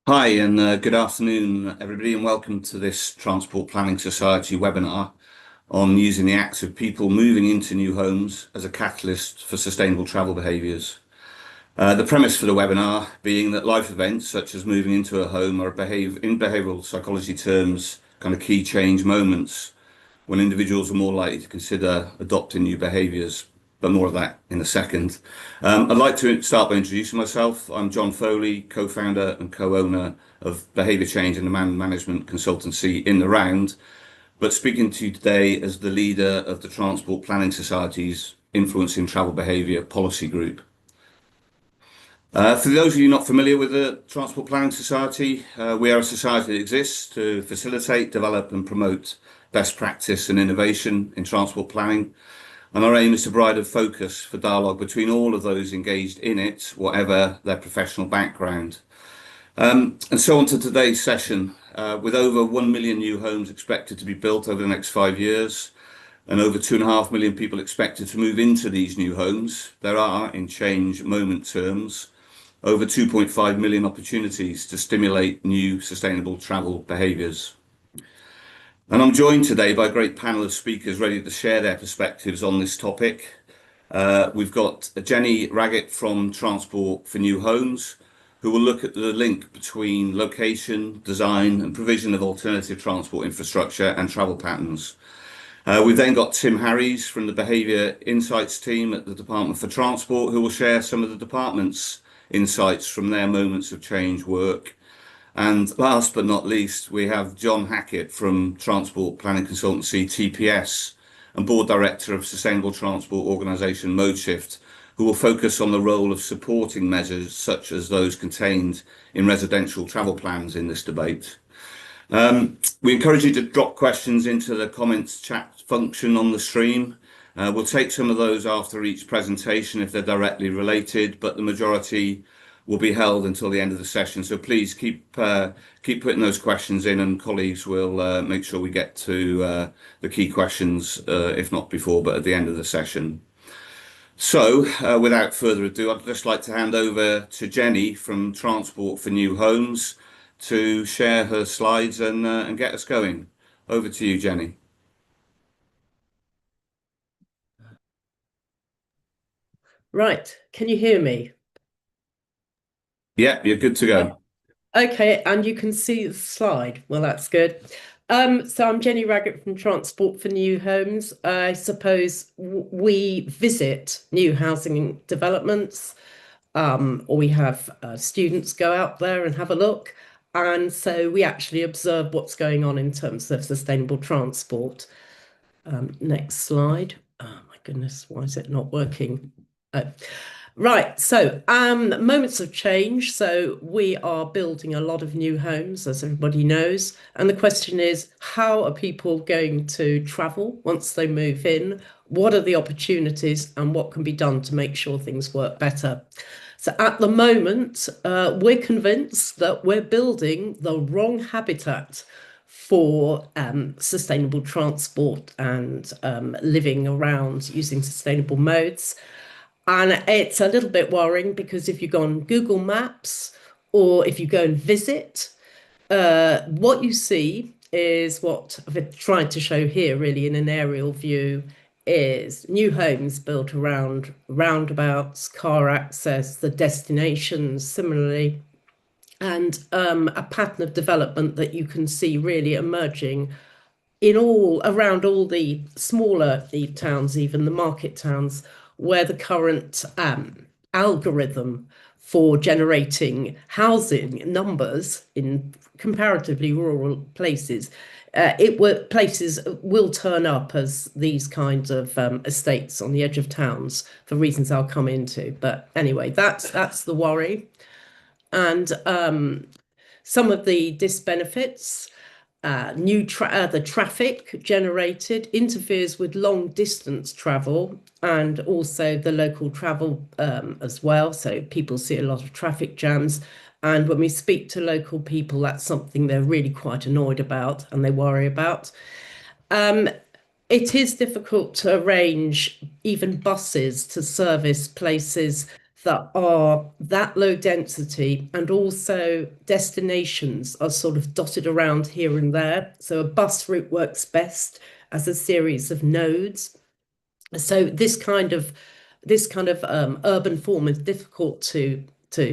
Hi, and good afternoon, everybody, and welcome to this Transport Planning Society webinar on using the acts of people moving into new homes as a catalyst for sustainable travel behaviours. The premise for the webinar being that life events such as moving into a home are in behavioural psychology terms kind of key change moments when individuals are more likely to consider adopting new behaviours, but more of that in a second. I'd like to start by introducing myself. I'm John Foley, co-founder and co-owner of behaviour change and demand management consultancy In the Round, but speaking to you today as the leader of the Transport Planning Society's Influencing Travel Behaviour Policy Group. For those of you not familiar with the Transport Planning Society, we are a society that exists to facilitate, develop and promote best practice and innovation in transport planning. And our aim is to provide a focus for dialogue between all of those engaged in it, whatever their professional background. And so on to today's session. With over 1 million new homes expected to be built over the next 5 years, and over 2.5 million people expected to move into these new homes, there are, in change moment terms, over 2.5 million opportunities to stimulate new sustainable travel behaviours. And I'm joined today by a great panel of speakers ready to share their perspectives on this topic. We've got Jenny Raggett from Transport for New Homes, who will look at the link between location, design and provision of alternative transport infrastructure and travel patterns. We've then got Tim Harries from the Behaviour Insights team at the Department for Transport, who will share some of the department's insights from their moments of change work. And last but not least, we have John Hackett from Transport Planning Consultancy TPS and Board Director of Sustainable Transport Organisation ModeShift, who will focus on the role of supporting measures such as those contained in residential travel plans in this debate. We encourage you to drop questions into the comments chat function on the stream. We'll take some of those after each presentation if they're directly related, but the majority will be held until the end of the session. So please keep putting those questions in, and colleagues will make sure we get to the key questions, if not before, but at the end of the session. So without further ado, I'd just like to hand over to Jenny from Transport for New Homes to share her slides and get us going. Over to you, Jenny. Right, can you hear me? Yeah, you're good to go. Okay, and you can see the slide. Well, that's good. So I'm Jenny Raggett from Transport for New Homes. I suppose we visit new housing developments, or we have students go out there and have a look. And so we actually observe what's going on in terms of sustainable transport. Next slide. Oh my goodness, why is it not working? Oh. Right, so moments of change. So we are building a lot of new homes, as everybody knows. And the question is, how are people going to travel once they move in? What are the opportunities and what can be done to make sure things work better? So at the moment, we're convinced that we're building the wrong habitat for sustainable transport and living around using sustainable modes. And it's a little bit worrying because if you go on Google Maps or if you go and visit, what you see is what I've tried to show here really in an aerial view is new homes built around roundabouts, car access, the destinations similarly, and a pattern of development that you can see really emerging in all around all the smaller towns, even the market towns, where the current algorithm for generating housing numbers in comparatively rural places, places will turn up as these kinds of estates on the edge of towns for reasons I'll come into. But anyway, that's the worry, and some of the disbenefits. The traffic generated interferes with long distance travel and also the local travel as well. So people see a lot of traffic jams. And when we speak to local people, that's something they're really quite annoyed about and they worry about. It is difficult to arrange even buses to service places that are that low density, and also destinations are sort of dotted around here and there. So a bus route works best as a series of nodes. So this kind of urban form is difficult to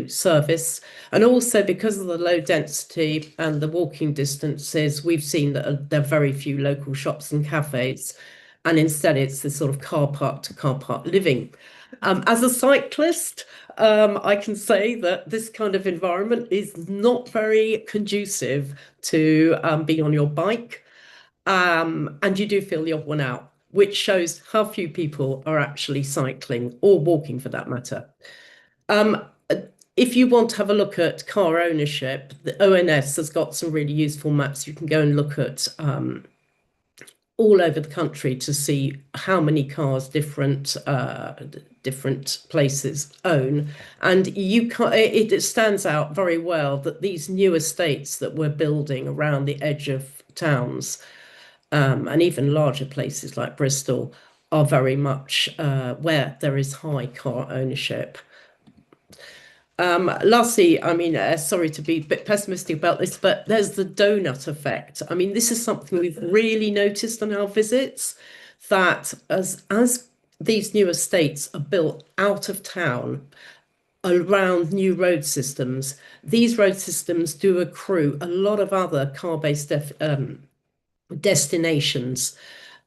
service, and also because of the low density and the walking distances, we've seen that there are very few local shops and cafes, and instead it's this sort of car park to car park living. As a cyclist, I can say that this kind of environment is not very conducive to being on your bike. And you do feel the odd one out, which shows how few people are actually cycling or walking for that matter. Um, if you want to have a look at car ownership, the ONS has got some really useful maps. You can go and look at all over the country to see how many cars different places own, and you can it stands out very well that these new estates that we're building around the edge of towns, and even larger places like Bristol, are very much where there is high car ownership. Lastly, I mean, sorry to be a bit pessimistic about this, but there's the donut effect. I mean, this is something we've really noticed on our visits, that as these new estates are built out of town around new road systems, these road systems do accrue a lot of other car-based destinations,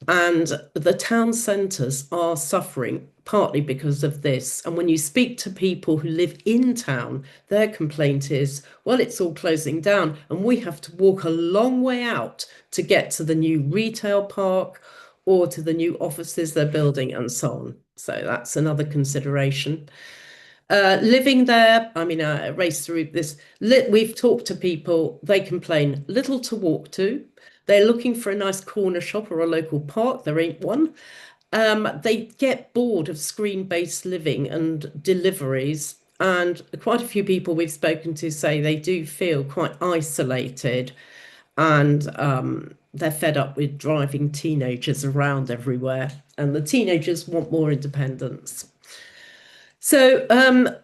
and the town centres are suffering partly because of this. And when you speak to people who live in town, their complaint is, well, it's all closing down, and we have to walk a long way out to get to the new retail park or to the new offices they're building and so on. So that's another consideration. Living there, I mean, I raced through this. We've talked to people, they complain little to walk to. They're looking for a nice corner shop or a local park. There ain't one. They get bored of screen-based living and deliveries. And quite a few people we've spoken to say they do feel quite isolated, and they're fed up with driving teenagers around everywhere. And the teenagers want more independence. So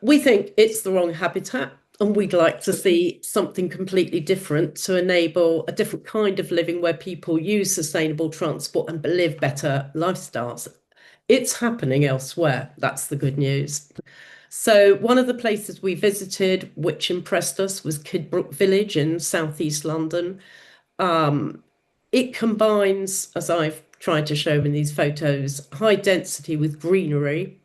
we think it's the wrong habitat, and we'd like to see something completely different to enable a different kind of living where people use sustainable transport and live better lifestyles. It's happening elsewhere. That's the good news. So one of the places we visited, which impressed us, was Kidbrooke Village in southeast London. It combines, as I've tried to show in these photos, high density with greenery.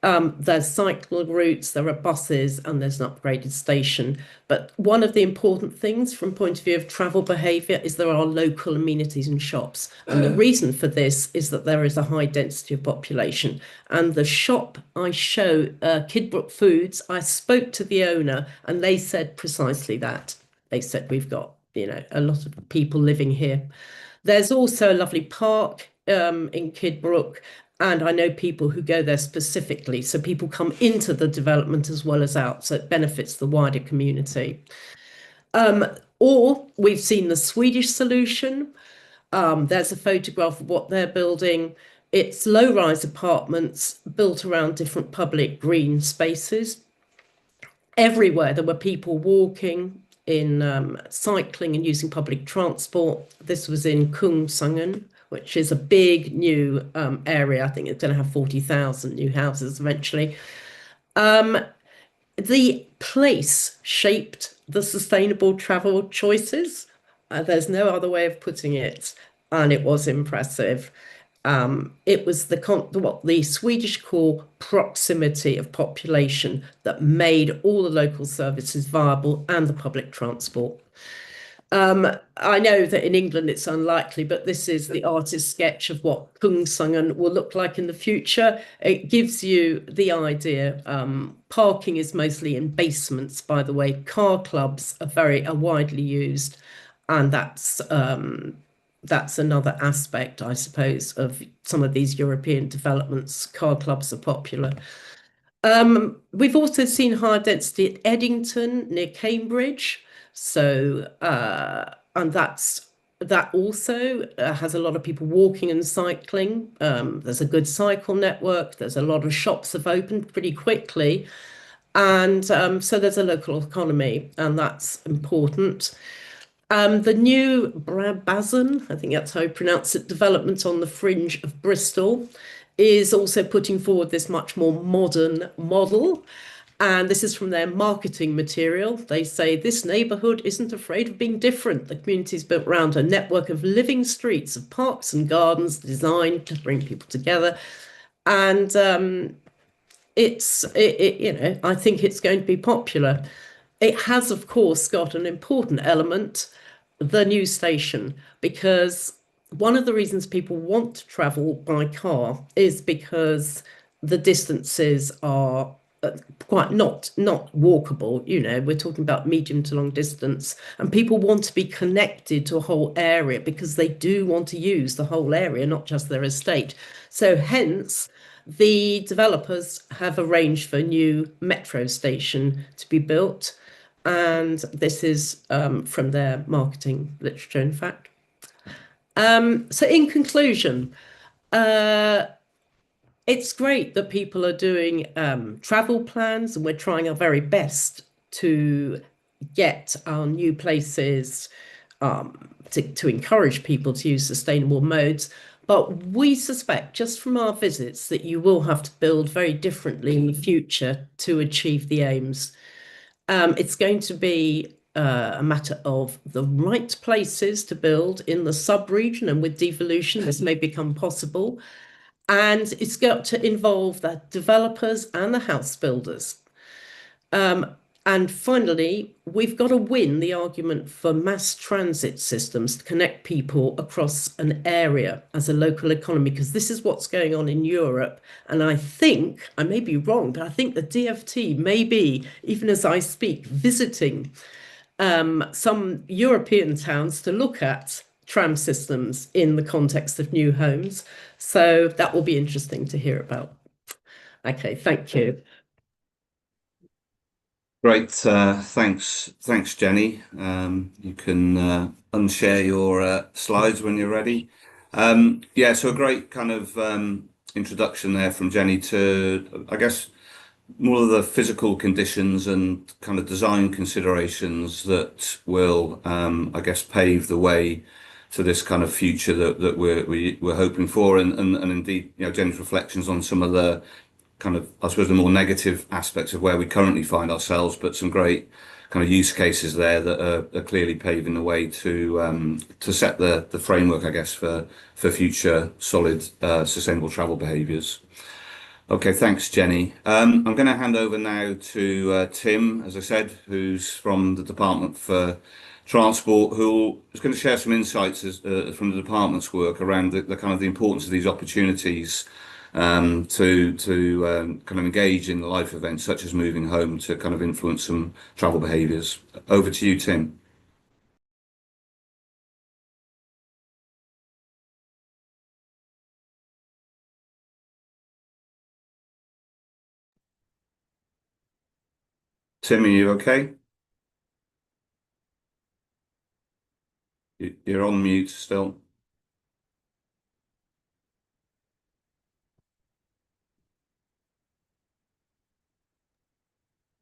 There's cycle routes, there are buses, and there's an upgraded station. But one of the important things from point of view of travel behaviour is there are local amenities and shops. And the reason for this is that there is a high density of population. And the shop I show, Kidbrooke Foods, I spoke to the owner and they said precisely that. They said, we've got, a lot of people living here. There's also a lovely park in Kidbrooke, and I know people who go there specifically. So people come into the development as well as out, so it benefits the wider community. Or we've seen the Swedish solution. There's a photograph of what they're building. It's low-rise apartments built around different public green spaces. Everywhere there were people walking, in cycling and using public transport. This was in Kungsängen, which is a big new area. I think it's going to have 40,000 new houses eventually. The place shaped the sustainable travel choices. There's no other way of putting it, and it was impressive. It was what the Swedish call proximity of population that made all the local services viable and the public transport. I know that in England it's unlikely, but this is the artist's sketch of what Kungsängen will look like in the future. It gives you the idea. Parking is mostly in basements, by the way. Car clubs are widely used, and that's another aspect, I suppose, of some of these European developments. Car clubs are popular. We've also seen higher density at Eddington near Cambridge. So, and that also has a lot of people walking and cycling. There's a good cycle network. There's a lot of shops have opened pretty quickly. And so there's a local economy, and that's important. The new Brabazon, I think that's how you pronounce it, development on the fringe of Bristol is also putting forward this much more modern model. And this is from their marketing material. They say this neighbourhood isn't afraid of being different. The community is built around a network of living streets, of parks and gardens designed to bring people together. And I think it's going to be popular. It has, of course, got an important element, the new station, because one of the reasons people want to travel by car is because the distances are quite not walkable. We're talking about medium to long distance, and people want to be connected to a whole area because they do want to use the whole area, not just their estate. So hence, the developers have arranged for a new metro station to be built, and this is from their marketing literature, in fact. So in conclusion, it's great that people are doing travel plans, and we're trying our very best to get our new places to encourage people to use sustainable modes. But we suspect, just from our visits, that you will have to build very differently in the future to achieve the aims. It's going to be a matter of the right places to build in the sub-region, and with devolution, this may become possible. And it's got to involve the developers and the house builders. And finally, we've got to win the argument for mass transit systems to connect people across an area as a local economy, because this is what's going on in Europe. And I think, I may be wrong, but I think the DFT may be, even as I speak, visiting some European towns to look at tram systems in the context of new homes. So that will be interesting to hear about. Okay, thank you. Great, thanks, Jenny. You can unshare your slides when you're ready. Yeah, so a great kind of introduction there from Jenny to, I guess, more of the physical conditions and kind of design considerations that will, I guess, pave the way to this kind of future that we're hoping for, and indeed, Jenny's reflections on some of the kind of, I suppose, the more negative aspects of where we currently find ourselves, but some great kind of use cases there that are clearly paving the way to set the framework, I guess, for future solid sustainable travel behaviours. Okay, thanks, Jenny. I'm going to hand over now to Tim, as I said, who's from the Department for Transport, who is going to share some insights from the department's work around the kind of the importance of these opportunities to kind of engage in life events such as moving home to kind of influence some travel behaviours. Over to you, Tim. Tim, are you okay? You're on mute still.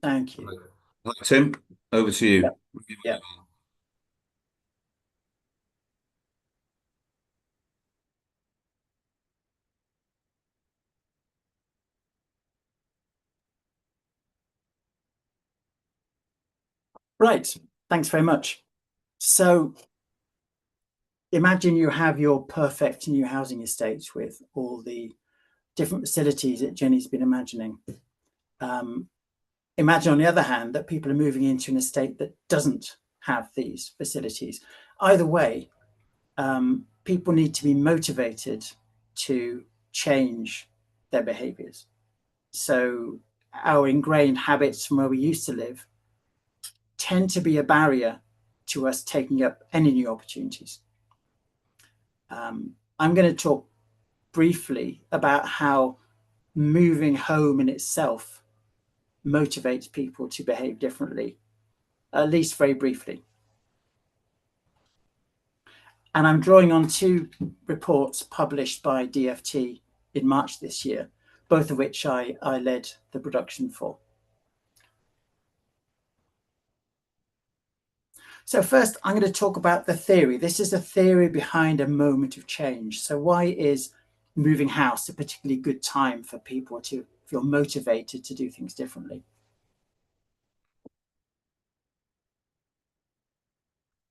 Thank you. Hi, Tim, over to you. Yeah. Right. Thanks very much. So imagine you have your perfect new housing estate with all the different facilities that Jenny's been imagining. Imagine, on the other hand, that people are moving into an estate that doesn't have these facilities. Either way, people need to be motivated to change their behaviors. So our ingrained habits from where we used to live tend to be a barrier to us taking up any new opportunities. I'm going to talk briefly about how moving home in itself motivates people to behave differently, at least very briefly. And I'm drawing on two reports published by DFT in March this year, both of which I led the production for. So first, I'm going to talk about the theory. This is a theory behind a moment of change. So why is moving house a particularly good time for people to feel motivated to do things differently?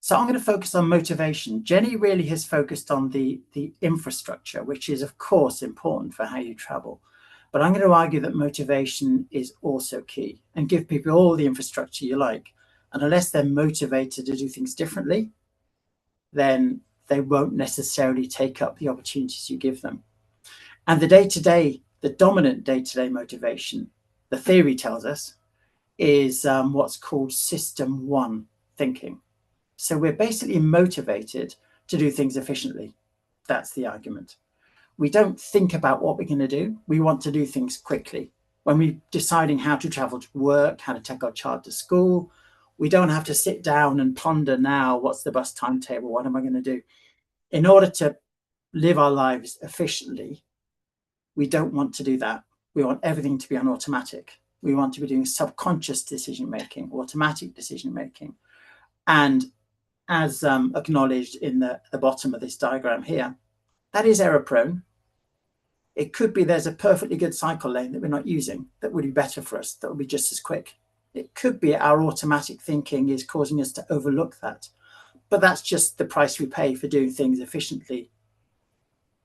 So I'm going to focus on motivation. Jenny really has focused on the infrastructure, which is, of course, important for how you travel. But I'm going to argue that motivation is also key, and give people all the infrastructure you like. And unless they're motivated to do things differently, then they won't necessarily take up the opportunities you give them. And the dominant day-to-day motivation, the theory tells us, is what's called system one thinking. So we're basically motivated to do things efficiently. That's the argument. We don't think about what we're going to do. We want to do things quickly. When we're deciding how to travel to work, how to take our child to school, we don't have to sit down and ponder now, what's the bus timetable? What am I going to do? In order to live our lives efficiently, we don't want to do that. We want everything to be on automatic. We want to be doing subconscious decision-making, automatic decision-making. And as acknowledged in the bottom of this diagram here, that is error prone. It could be there's a perfectly good cycle lane that we're not using that would be better for us, that would be just as quick. It could be our automatic thinking is causing us to overlook that. But that's just the price we pay for doing things efficiently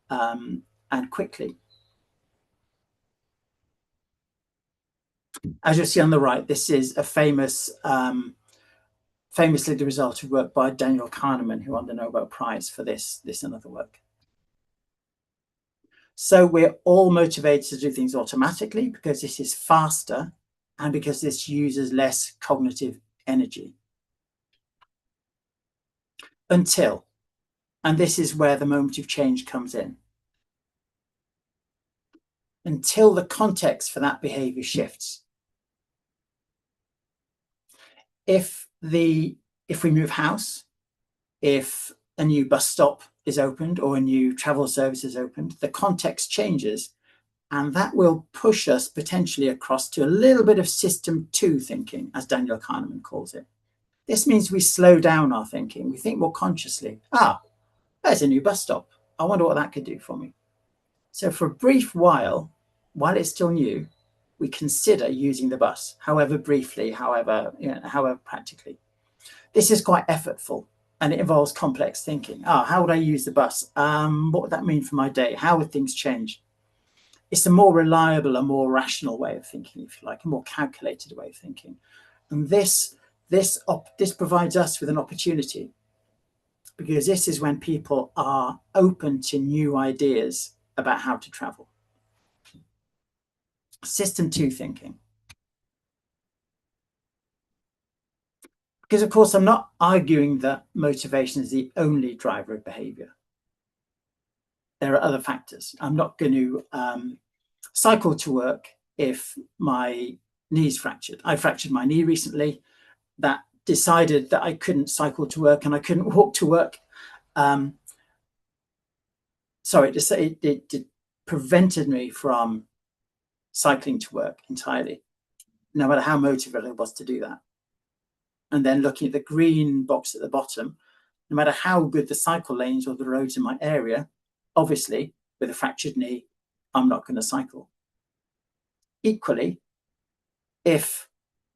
and quickly. As you'll see on the right, this is a famously the result of work by Daniel Kahneman, who won the Nobel Prize for this and other work. So we're all motivated to do things automatically because this is faster and because this uses less cognitive energy. Until, and this is where the moment of change comes in, until the context for that behavior shifts. If we move house, if a new bus stop is opened or a new travel service is opened, the context changes, and that will push us potentially across to a little bit of system two thinking, as Daniel Kahneman calls it. This means we slow down our thinking. We think more consciously. There's a new bus stop. I wonder what that could do for me. So for a brief while it's still new, we consider using the bus, however briefly, however practically. This is quite effortful, and it involves complex thinking. How would I use the bus? What would that mean for my day? How would things change? It's a more reliable, a more rational way of thinking, if you like, a more calculated way of thinking. And this provides us with an opportunity, because this is when people are open to new ideas about how to travel. System two thinking. Because, of course, I'm not arguing that motivation is the only driver of behavior. There are other factors. I'm not going to cycle to work if my knee's fractured. I fractured my knee recently. That decided that I couldn't cycle to work and I couldn't walk to work. It prevented me from cycling to work entirely, no matter how motivated I was to do that. And then looking at the green box at the bottom, no matter how good the cycle lanes or the roads in my area, obviously, with a fractured knee, I'm not going to cycle. Equally, if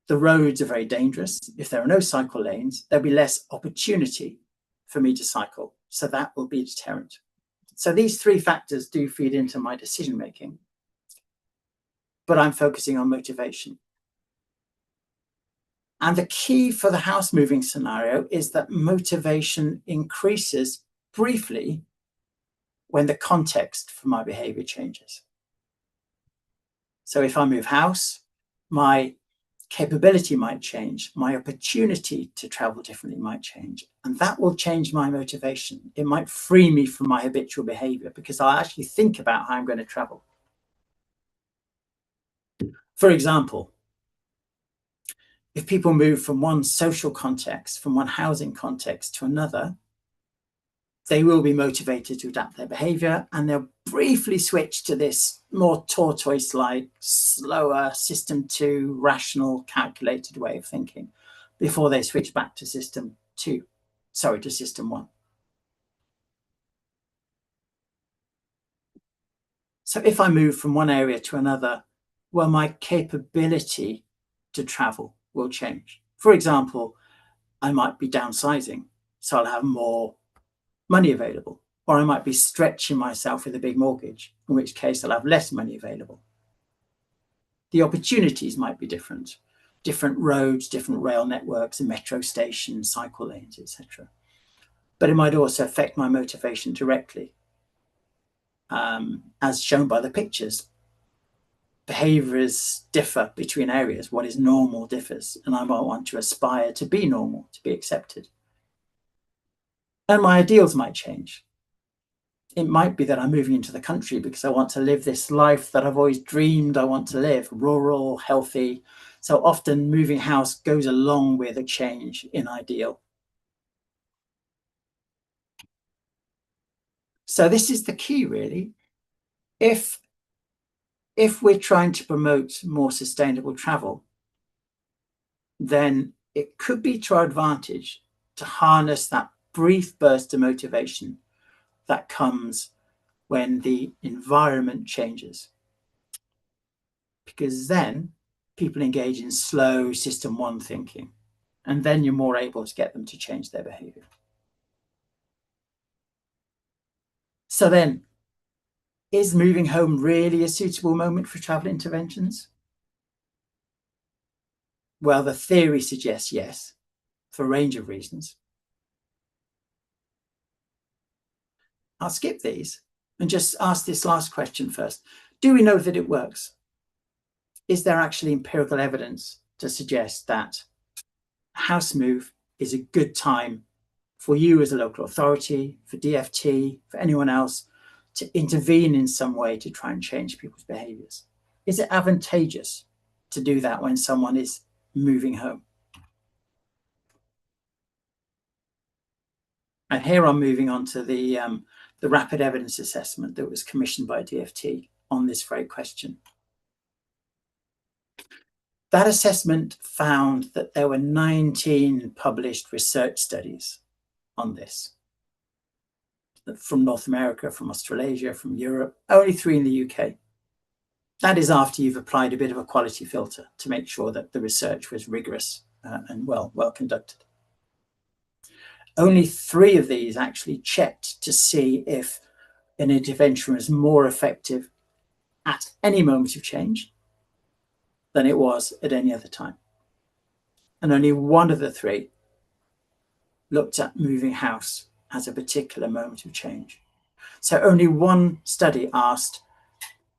the roads are very dangerous, if there are no cycle lanes, there'll be less opportunity for me to cycle. So that will be a deterrent. So these three factors do feed into my decision making, but I'm focusing on motivation. And the key for the house moving scenario is that motivation increases briefly when the context for my behavior changes. So if I move house, my capability might change, my opportunity to travel differently might change, and that will change my motivation. It might free me from my habitual behavior because I'll actually think about how I'm going to travel. For example, if people move from one social context, from one housing context to another, they will be motivated to adapt their behavior, and they'll briefly switch to this more tortoise-like, slower, system two, rational, calculated way of thinking before they switch back to system to system 1. So if I move from one area to another, well, my capability to travel will change. For example, I might be downsizing, so I'll have more money available, or I might be stretching myself with a big mortgage, in which case I'll have less money available. The opportunities might be different roads, different rail networks, and metro stations, cycle lanes, etc. But it might also affect my motivation directly, as shown by the pictures. Behaviors differ between areas. What is normal differs, and I might want to aspire to be normal, to be accepted. And my ideals might change. It might be that I'm moving into the country because I want to live this life that I've always dreamed I want to live, rural, healthy. So often moving house goes along with a change in ideal. So this is the key, really. If we're trying to promote more sustainable travel, then it could be to our advantage to harness that brief burst of motivation that comes when the environment changes. Because then people engage in slow system 1 thinking, and then you're more able to get them to change their behavior. So then, is moving home really a suitable moment for travel interventions? Well, the theory suggests yes, for a range of reasons. I'll skip these and just ask this last question first. Do we know that it works? Is there actually empirical evidence to suggest that a house move is a good time for you as a local authority, for DFT, for anyone else to intervene in some way to try and change people's behaviors? Is it advantageous to do that when someone is moving home? And here I'm moving on to the rapid evidence assessment that was commissioned by DFT on this very question. That assessment found that there were 19 published research studies on this, from North America, from Australasia, from Europe, only 3 in the UK. That is after you've applied a bit of a quality filter to make sure that the research was rigorous and well conducted. Only 3 of these actually checked to see if an intervention was more effective at any moment of change than it was at any other time. And only 1 of the 3 looked at moving house as a particular moment of change. So only 1 study asked,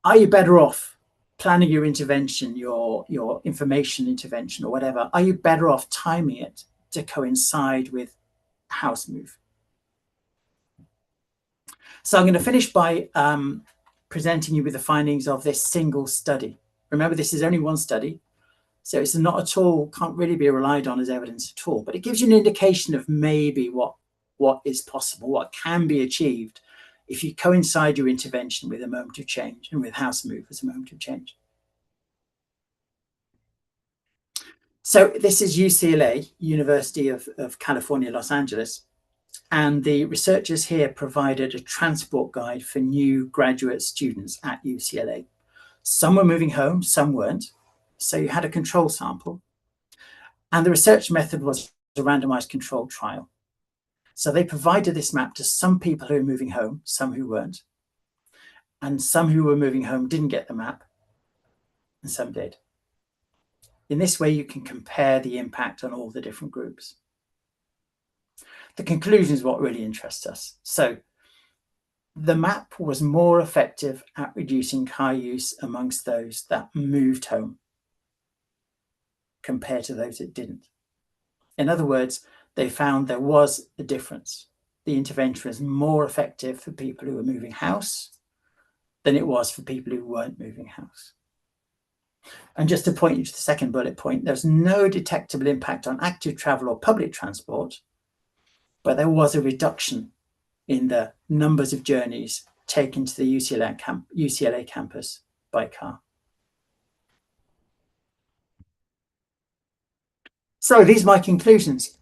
are you better off planning your intervention, your information intervention or whatever? Are you better off timing it to coincide with house move? So I'm going to finish by presenting you with the findings of this single study. Remember, this is only 1 study, so it's not at all, can't really be relied on as evidence at all, but it gives you an indication of maybe what is possible, what can be achieved if you coincide your intervention with a moment of change and with house move as a moment of change. So this is UCLA, University of California, Los Angeles. And the researchers here provided a transport guide for new graduate students at UCLA. Some were moving home, some weren't. So you had a control sample. And the research method was a randomized controlled trial. So they provided this map to some people who were moving home, some who weren't. And some who were moving home didn't get the map, and some did. In this way, you can compare the impact on all the different groups. The conclusion is what really interests us. So the map was more effective at reducing car use amongst those that moved home compared to those that didn't. In other words, they found there was a difference. The intervention was more effective for people who were moving house than it was for people who weren't moving house. And just to point you to the second bullet point, there's no detectable impact on active travel or public transport, but there was a reduction in the numbers of journeys taken to the UCLA campus by car. So these are my conclusions.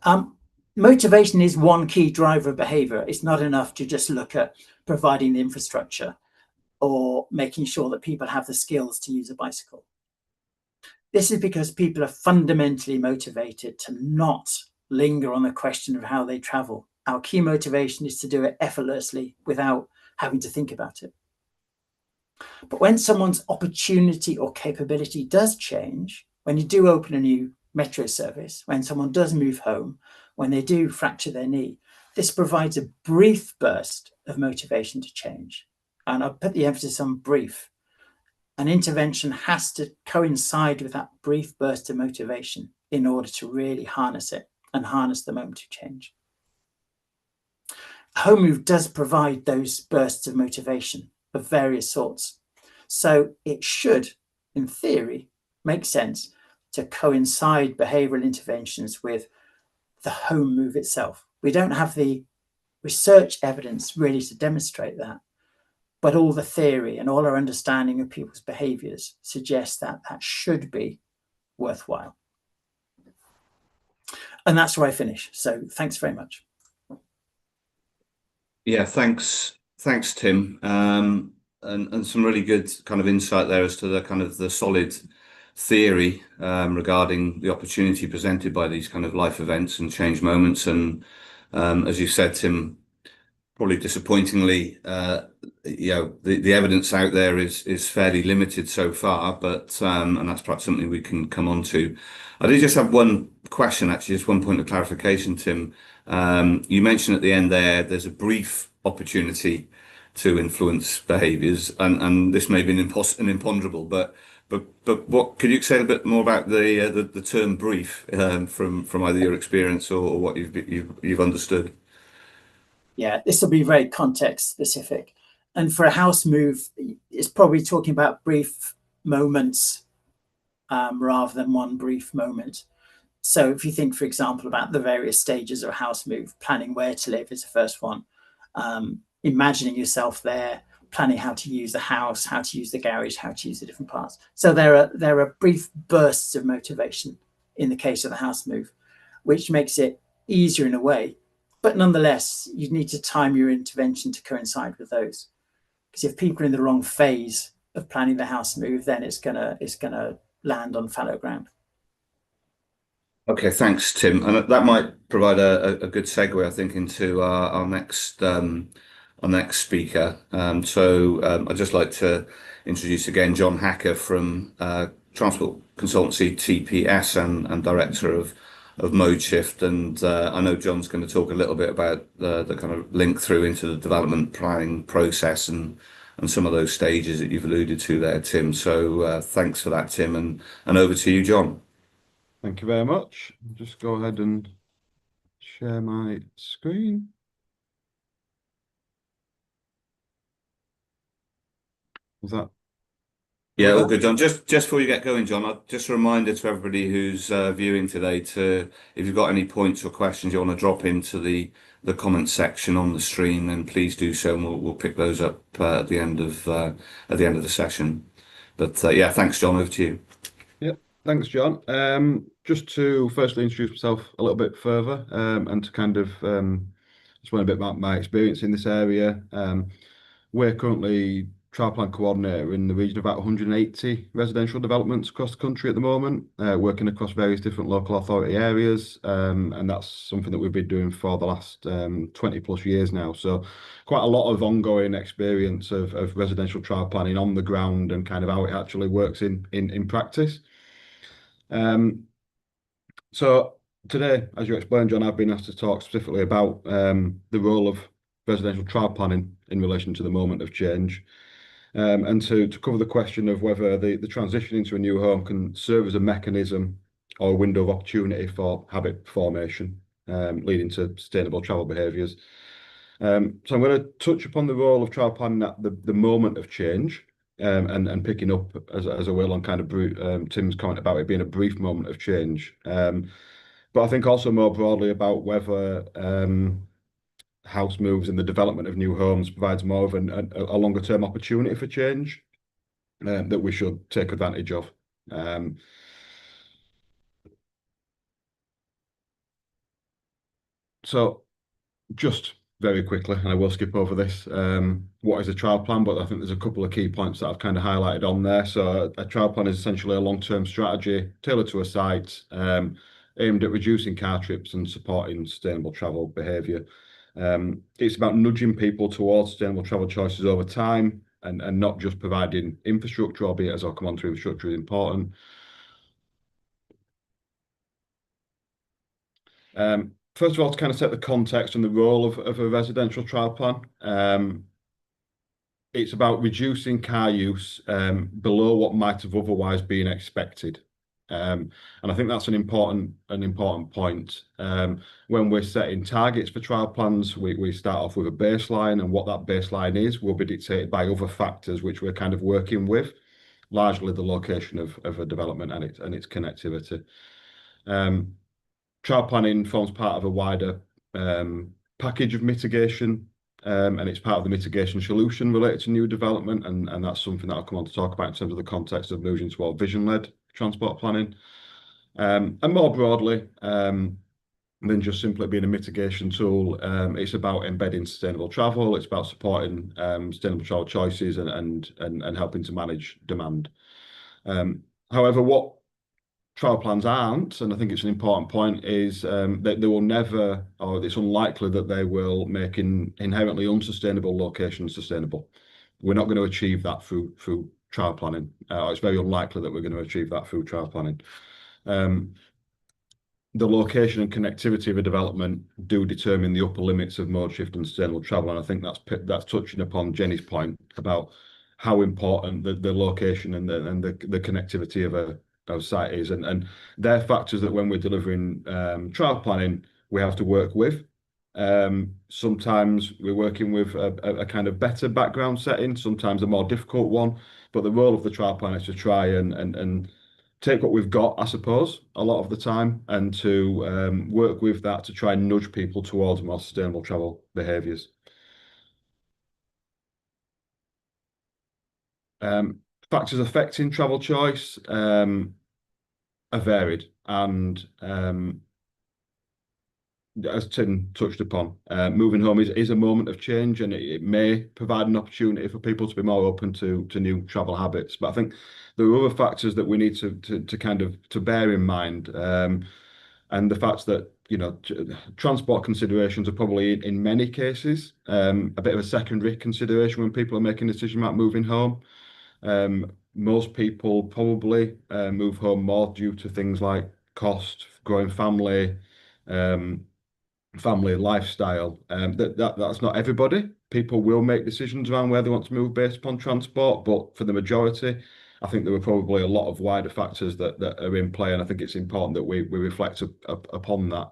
motivation is one key driver of behavior. It's not enough to just look at providing the infrastructure or making sure that people have the skills to use a bicycle. This is because people are fundamentally motivated to not linger on the question of how they travel. Our key motivation is to do it effortlessly without having to think about it. But when someone's opportunity or capability does change, when you do open a new metro service, when someone does move home, when they do fracture their knee, this provides a brief burst of motivation to change. And I'll put the emphasis on brief. An intervention has to coincide with that brief burst of motivation in order to really harness it and harness the moment of change. Home move does provide those bursts of motivation of various sorts. So it should, in theory, make sense to coincide behavioral interventions with the home move itself. We don't have the research evidence really to demonstrate that, but all the theory and all our understanding of people's behaviors suggests that that should be worthwhile. And that's where I finish. So thanks very much. Yeah, thanks, Tim, and some really good kind of insight there as to the kind of the solid theory regarding the opportunity presented by these kind of life events and change moments. And as you said, Tim, probably disappointingly, the evidence out there is fairly limited so far, but and that's perhaps something we can come on to. I did just have one question, actually, just one point of clarification, Tim. You mentioned at the end there's a brief opportunity to influence behaviours, and this may be an imponderable, but what could you say a bit more about the term brief from either your experience or what you've understood? Yeah, this will be very context specific. And for a house move, it's probably talking about brief moments rather than one brief moment. So if you think, for example, about the various stages of a house move, planning where to live is the first one. Imagining yourself there, planning how to use the house, how to use the garage, how to use the different parts. So there are brief bursts of motivation in the case of the house move, which makes it easier in a way. But nonetheless, you need to time your intervention to coincide with those. Because if people are in the wrong phase of planning the house move, then it's gonna land on fallow ground. Okay, thanks, Tim. And that might provide a good segue, I think, into our next speaker. I'd just like to introduce again John Hacker from Transport Consultancy TPS and Director of Mode Shift. And I know John's going to talk a little bit about the kind of link through into the development planning process and some of those stages that you've alluded to there, Tim. So thanks for that, Tim, and over to you, John. Thank you very much. Just go ahead and share my screen. Is that? Yeah, all good, John. Just before you get going, John, just a reminder to everybody who's viewing today to, if you've got any points or questions you want to drop into the comment section on the stream, then please do so, and we'll pick those up at the end of the session. But yeah, thanks, John. Over to you. Yep, thanks, John. Just to firstly introduce myself a little bit further, and to kind of explain a bit about my experience in this area. We're currently trial plan coordinator in the region of about 180 residential developments across the country at the moment, working across various different local authority areas, and that's something that we've been doing for the last 20 plus years now. So quite a lot of ongoing experience of residential trial planning on the ground and kind of how it actually works in practice. So today, as you explained, John, I've been asked to talk specifically about the role of residential trial planning in relation to the moment of change. And to cover the question of whether the transition into a new home can serve as a mechanism or a window of opportunity for habit formation, leading to sustainable travel behaviours. So I'm going to touch upon the role of trial planning at the moment of change, and picking up as I will on kind of Tim's comment about it being a brief moment of change. But I think also more broadly about whether house moves and the development of new homes provides more of a longer term opportunity for change that we should take advantage of. And, So just very quickly, and I will skip over this, what is a trial plan? But I think there's a couple of key points that I've kind of highlighted on there. So a trial plan is essentially a long-term strategy tailored to a site, aimed at reducing car trips and supporting sustainable travel behaviour. It's about nudging people towards sustainable travel choices over time, and not just providing infrastructure, albeit, as I'll come on to, infrastructure is important. First of all, to kind of set the context and the role of a residential trial plan, it's about reducing car use below what might have otherwise been expected. And I think that's an important point. When we're setting targets for trial plans, we start off with a baseline, and what that baseline is will be dictated by other factors which we're kind of working with, largely the location of a development and its connectivity. Trial planning forms part of a wider package of mitigation, and it's part of the mitigation solution related to new development, and that's something that I'll come on to talk about in terms of the context of moving toward vision-led transport planning. And more broadly, than just simply being a mitigation tool, it's about embedding sustainable travel. It's about supporting sustainable travel choices and helping to manage demand. However, what trial plans aren't, and I think it's an important point, is that they will never, or it's unlikely that they will make inherently unsustainable locations sustainable. We're not going to achieve that through trial planning. It's very unlikely that we're going to achieve that through trial planning. The location and connectivity of a development do determine the upper limits of mode shift and sustainable travel, and I think that's touching upon Jenny's point about how important the location and the connectivity of a site is, and they're factors that when we're delivering trial planning we have to work with. Sometimes we're working with a kind of better background setting, sometimes a more difficult one, but the role of the trial plan is to try and take what we've got, I suppose, a lot of the time, and to work with that to try and nudge people towards more sustainable travel behaviours. Factors affecting travel choice are varied, and as Tim touched upon, moving home is a moment of change, and it may provide an opportunity for people to be more open to new travel habits. But I think there are other factors that we need to kind of bear in mind, and the fact that transport considerations are probably in many cases a bit of a secondary consideration when people are making a decision about moving home. Most people probably move home more due to things like cost, growing family, family lifestyle. That's not everybody. People will make decisions around where they want to move based upon transport, but for the majority, I think there are probably a lot of wider factors that are in play, and I think it's important that we reflect upon that.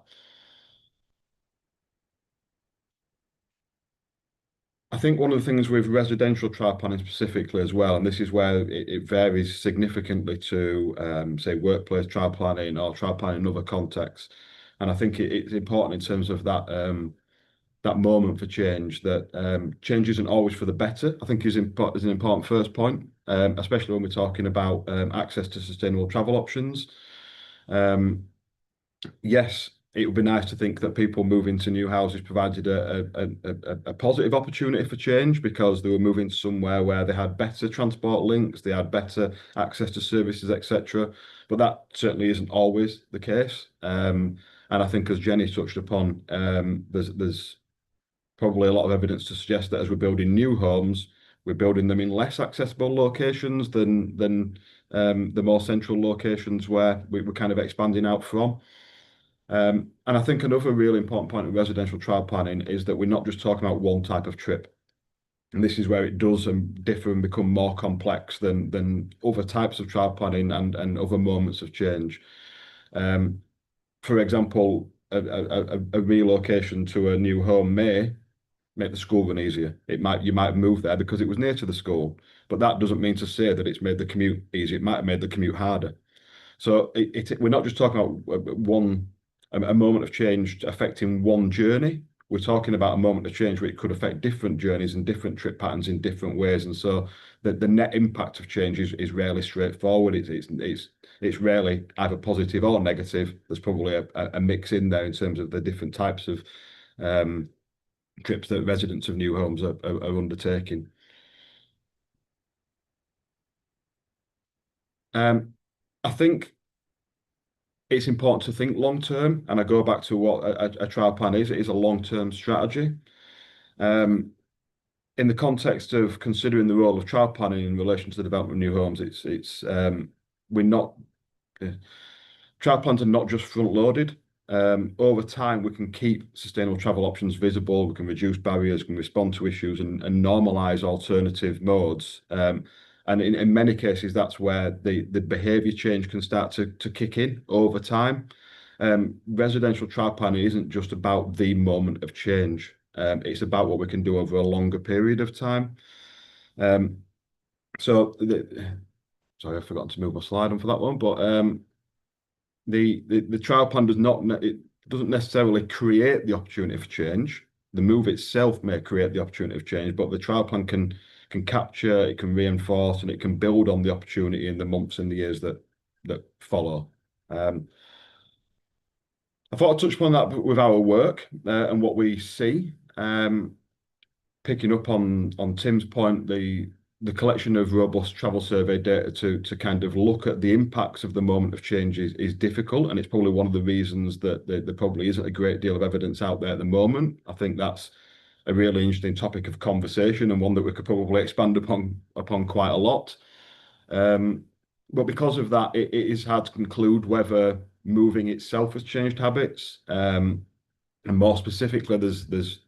I think one of the things with residential trial planning specifically as well, and this is where it varies significantly to, say, workplace trial planning or trial planning in other contexts. And I think it's important in terms of that moment for change, that change isn't always for the better, I think is an important first point, especially when we're talking about access to sustainable travel options. Yes, it would be nice to think that people moving to new houses provided a positive opportunity for change, because they were moving somewhere where they had better transport links, they had better access to services, etc. But that certainly isn't always the case. And I think, as Jenny touched upon, there's probably a lot of evidence to suggest that as we're building new homes, we're building them in less accessible locations than the more central locations where we're kind of expanding out from. And I think another really important point of residential trial planning is that we're not just talking about one type of trip. And this is where it does differ and become more complex than other types of trial planning and other moments of change. For example, a relocation to a new home may make the school run easier. You might move there because it was near to the school, but that doesn't mean to say that it's made the commute easier. It might have made the commute harder. So we're not just talking about a moment of change affecting one journey. we're talking about a moment of change where it could affect different journeys and different trip patterns in different ways. And so the net impact of change is rarely straightforward. It's rarely either positive or negative. There's probably a mix in there in terms of the different types of trips that residents of new homes are undertaking. I think it's important to think long term, and I go back to what a trial plan is. It is a long-term strategy. In the context of considering the role of trial planning in relation to the development of new homes, we're not trial plans are not just front-loaded. Over time, we can keep sustainable travel options visible. We can reduce barriers, can respond to issues, and normalise alternative modes. And in many cases, that's where the behaviour change can start to kick in over time. Residential trial planning isn't just about the moment of change. It's about what we can do over a longer period of time. Sorry, I've forgotten to move my slide on for that one, but the trial plan doesn't necessarily create the opportunity for change. The move itself may create the opportunity of change, but the trial plan can capture, it can reinforce, and it can build on the opportunity in the months and the years that follow. I thought I'd touch upon that with our work and what we see. Picking up on Tim's point, the collection of robust travel survey data to kind of look at the impacts of the moment of change is difficult, and it's probably one of the reasons that there probably isn't a great deal of evidence out there at the moment. I think that's a really interesting topic of conversation and one that we could probably expand upon quite a lot. But because of that, it is hard to conclude whether moving itself has changed habits. And more specifically, there's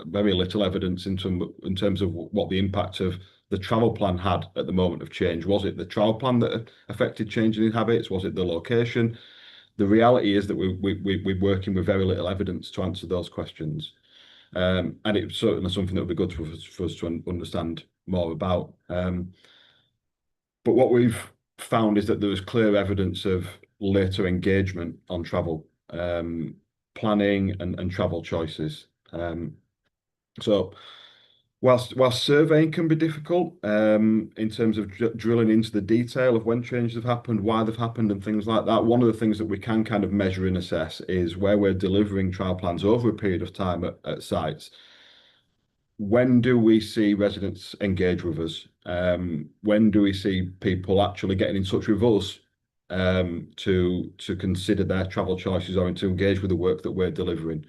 very little evidence in terms of what the impact of the travel plan had at the moment of change. Was it the travel plan that affected changing in habits? Was it the location? The reality is that we're working with very little evidence to answer those questions. And it's certainly something that would be good for us to understand more about. But what we've found is that there is clear evidence of later engagement on travel planning and travel choices. So whilst surveying can be difficult in terms of drilling into the detail of when changes have happened, why they've happened, and things like that, one of the things that we can kind of measure and assess is where we're delivering trial plans over a period of time at sites. When do we see residents engage with us? When do we see people actually getting in touch with us to consider their travel choices or to engage with the work that we're delivering?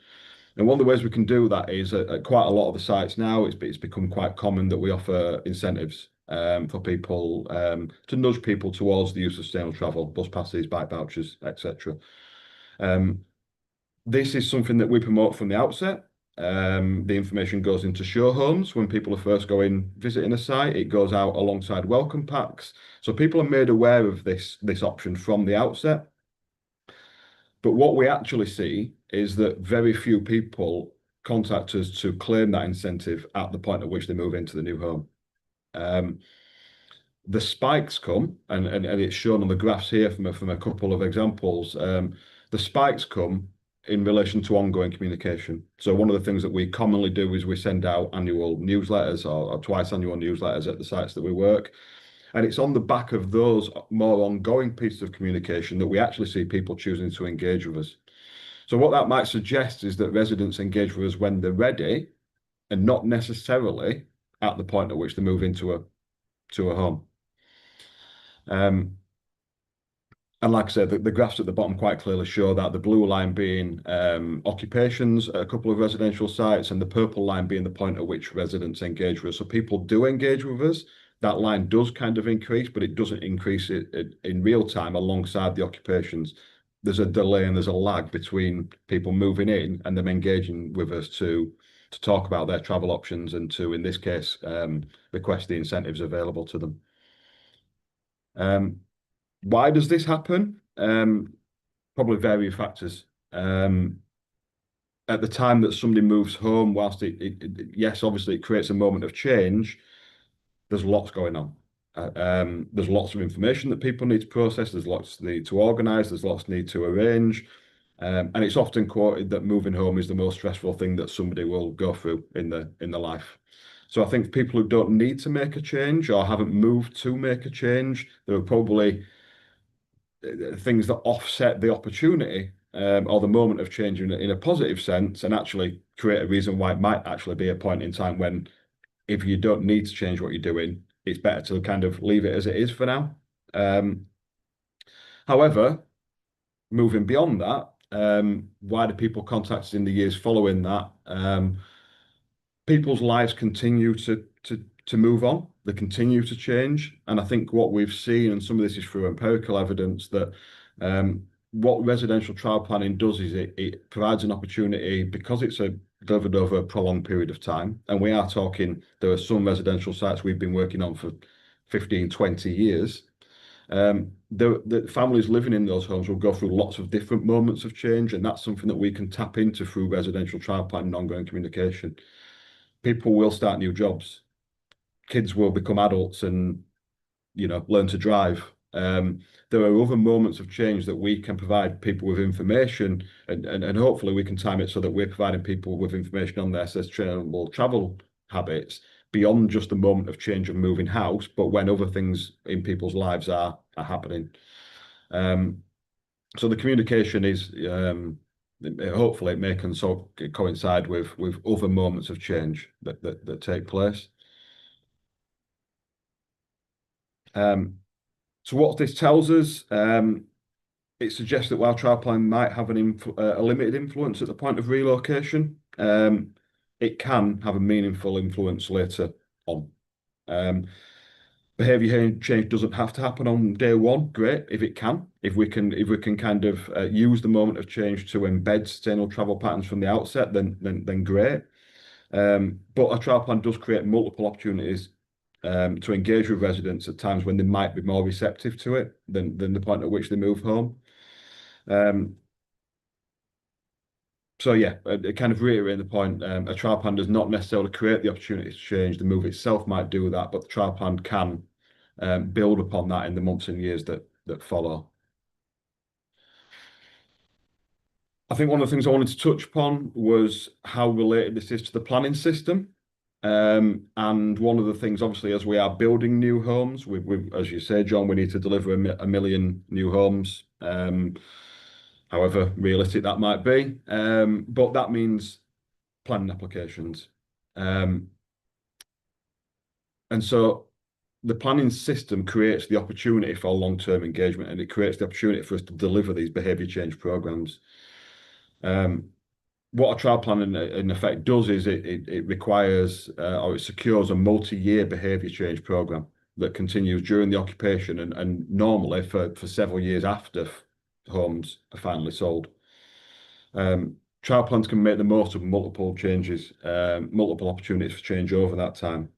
And one of the ways we can do that is at quite a lot of the sites now, it's become quite common that we offer incentives for people to nudge people towards the use of sustainable travel, bus passes, bike vouchers, etc. This is something that we promote from the outset. The information goes into show homes when people are first visiting a site. It goes out alongside welcome packs, so people are made aware of this option from the outset. But what we actually see is that very few people contact us to claim that incentive at the point at which they move into the new home. The spikes come, and it's shown on the graphs here from a couple of examples. The spikes come in relation to ongoing communication. So one of the things that we commonly do is we send out annual newsletters or twice annual newsletters at the sites that we work. And it's on the back of those more ongoing pieces of communication that we actually see people choosing to engage with us. So what that might suggest is that residents engage with us when they're ready and not necessarily at the point at which they move into a home. And like I said, the graphs at the bottom quite clearly show that, the blue line being occupations at a couple of residential sites and the purple line being the point at which residents engage with us. So people do engage with us. That line does kind of increase, but it doesn't increase it in real time alongside the occupations. There's a delay and there's a lag between people moving in and them engaging with us to talk about their travel options and to, in this case, request the incentives available to them. Why does this happen? Probably various factors. At the time that somebody moves home, whilst yes, obviously it creates a moment of change, there's lots going on. There's lots of information that people need to process. There's lots need to organise. There's lots need to arrange. And it's often quoted that moving home is the most stressful thing that somebody will go through in their life. So I think people who don't need to make a change or haven't moved to make a change, there are probably things that offset the opportunity or the moment of change in a positive sense, and actually create a reason why it might actually be a point in time when, if you don't need to change what you're doing, it's better to kind of leave it as it is for now. However, moving beyond that, why do people contact us in the years following that? People's lives continue to move on. They continue to change, and I think what we've seen, and some of this is through empirical evidence, that what residential trial planning does is it provides an opportunity, because it's delivered over a prolonged period of time. And we are talking, there are some residential sites we've been working on for 15, 20 years. The families living in those homes will go through lots of different moments of change, and that's something that we can tap into through residential trial planning and ongoing communication. People will start new jobs. Kids will become adults and, learn to drive. There are other moments of change that we can provide people with information, and hopefully we can time it so that we're providing people with information on their sustainable travel habits beyond just the moment of change of moving house, but when other things in people's lives are happening. So the communication is hopefully it may coincide with other moments of change that take place. So what this tells us, it suggests that while trial planning might have a limited influence at the point of relocation, it can have a meaningful influence later on. Behaviour change doesn't have to happen on day one. Great, if it can. If we can kind of use the moment of change to embed sustainable travel patterns from the outset, then great. But a trial plan does create multiple opportunities to engage with residents at times when they might be more receptive to it than the point at which they move home. So yeah, kind of reiterating the point, a trial plan does not necessarily create the opportunity to change. The move itself might do that, but the trial plan can build upon that in the months and years that follow. I think one of the things I wanted to touch upon was how related this is to the planning system. And one of the things, obviously, as we are building new homes, as you say, John, we need to deliver a million new homes, however realistic that might be. But that means planning applications. And so the planning system creates the opportunity for long-term engagement, and it creates the opportunity for us to deliver these behaviour change programs. What a trial plan in effect does is it requires or it secures a multi-year behaviour change program that continues during the occupation and normally for several years after homes are finally sold. Trial plans can make the most of multiple changes, multiple opportunities for change over that time.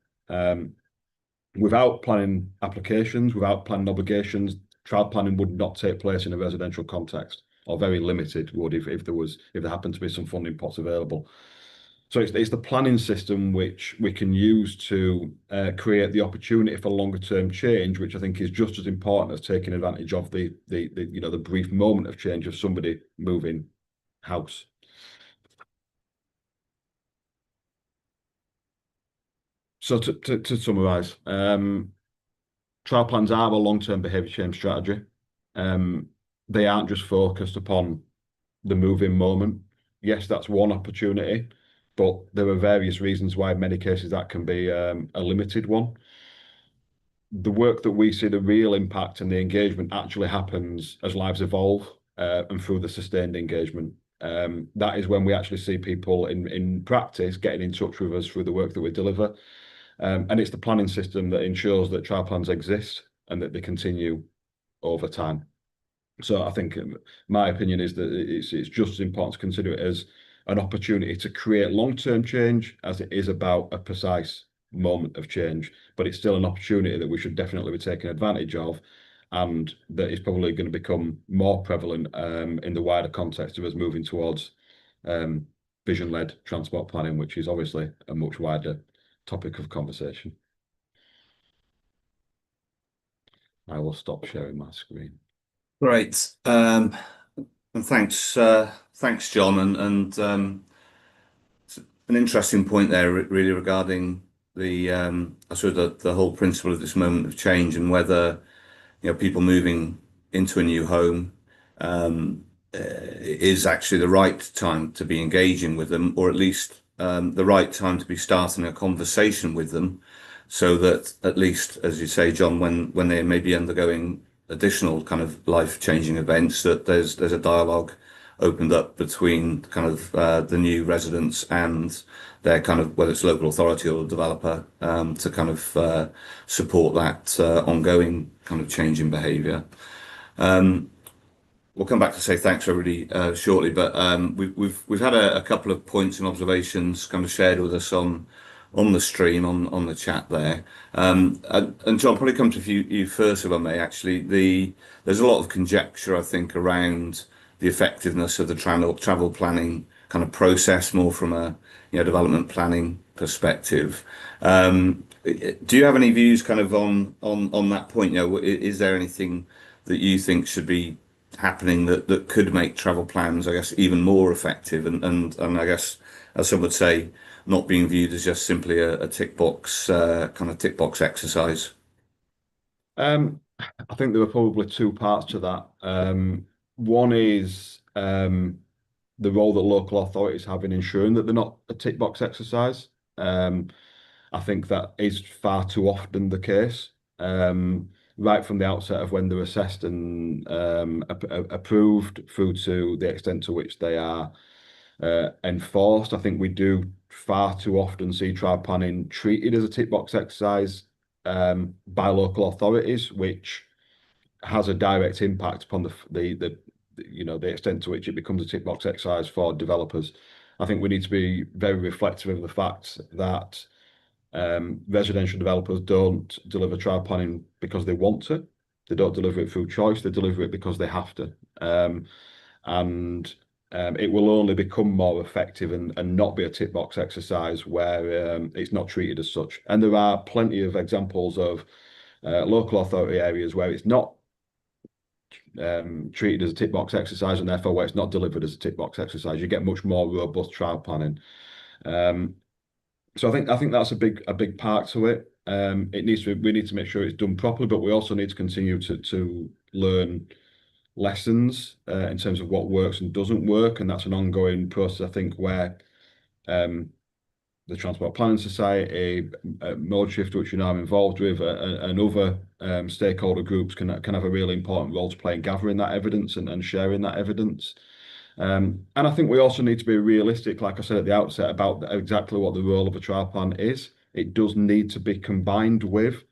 Without planning applications, without planning obligations, trial planning would not take place in a residential context, or very limited would if there happened to be some funding pots available. So it's the planning system which we can use to create the opportunity for longer term change, which I think is just as important as taking advantage of the brief moment of change of somebody moving house. So to summarise, trial plans are a long-term behaviour change strategy. They aren't just focused upon the moving moment. Yes, that's one opportunity, but there are various reasons why in many cases that can be a limited one. The work that we see, the real impact and the engagement actually happens as lives evolve and through the sustained engagement. That is when we actually see people in practice getting in touch with us through the work that we deliver. And it's the planning system that ensures that trial plans exist and that they continue over time. So I think my opinion is that it's just as important to consider it as an opportunity to create long-term change as it is about a precise moment of change. But it's still an opportunity that we should definitely be taking advantage of, and that is probably going to become more prevalent in the wider context of us moving towards vision-led transport planning, which is obviously a much wider topic of conversation. I will stop sharing my screen. Great. And thanks, John. And it's an interesting point there, really regarding I suppose the whole principle of this moment of change and whether people moving into a new home is actually the right time to be engaging with them, or at least the right time to be starting a conversation with them, so that at least, as you say, John, when they may be undergoing additional kind of life-changing events, that there's a dialogue opened up between kind of the new residents and their kind of, whether it's local authority or developer, to kind of support that ongoing kind of change in behaviour. We'll come back to say thanks everybody shortly, but we've had a couple of points and observations kind of shared with us on the stream, on the chat there. And John, probably come to you first, if I may. Actually, there's a lot of conjecture, I think, around the effectiveness of the travel planning kind of process, more from a development planning perspective. Do you have any views kind of on that point? Is there anything that you think should be happening that could make travel plans, I guess, even more effective, and I guess, as some would say, not being viewed as just simply a tick box kind of tick box exercise? I think there are probably two parts to that. One is the role that local authorities have in ensuring that they're not a tick box exercise. I think that is far too often the case. Right from the outset of when they're assessed and approved, through to the extent to which they are enforced. I think we do far too often see trial planning treated as a tick box exercise by local authorities, which has a direct impact upon the extent to which it becomes a tick box exercise for developers. I think we need to be very reflective of the fact that residential developers don't deliver trial planning because they want to. They don't deliver it through choice. They deliver it because they have to. And it will only become more effective and not be a tick box exercise where it's not treated as such. And there are plenty of examples of local authority areas where it's not treated as a tick box exercise, and therefore where it's not delivered as a tick box exercise. You get much more robust trial planning. So I think that's a big part to it. We need to make sure it's done properly, but we also need to continue to learn lessons in terms of what works and doesn't work, and that's an ongoing process, I think, where the Transport Planning Society, Mode Shift, which you're now involved with, and other stakeholder groups can have a really important role to play in gathering that evidence and sharing that evidence. And I think we also need to be realistic, like I said at the outset, about exactly what the role of a trial plan is. It does need to be combined with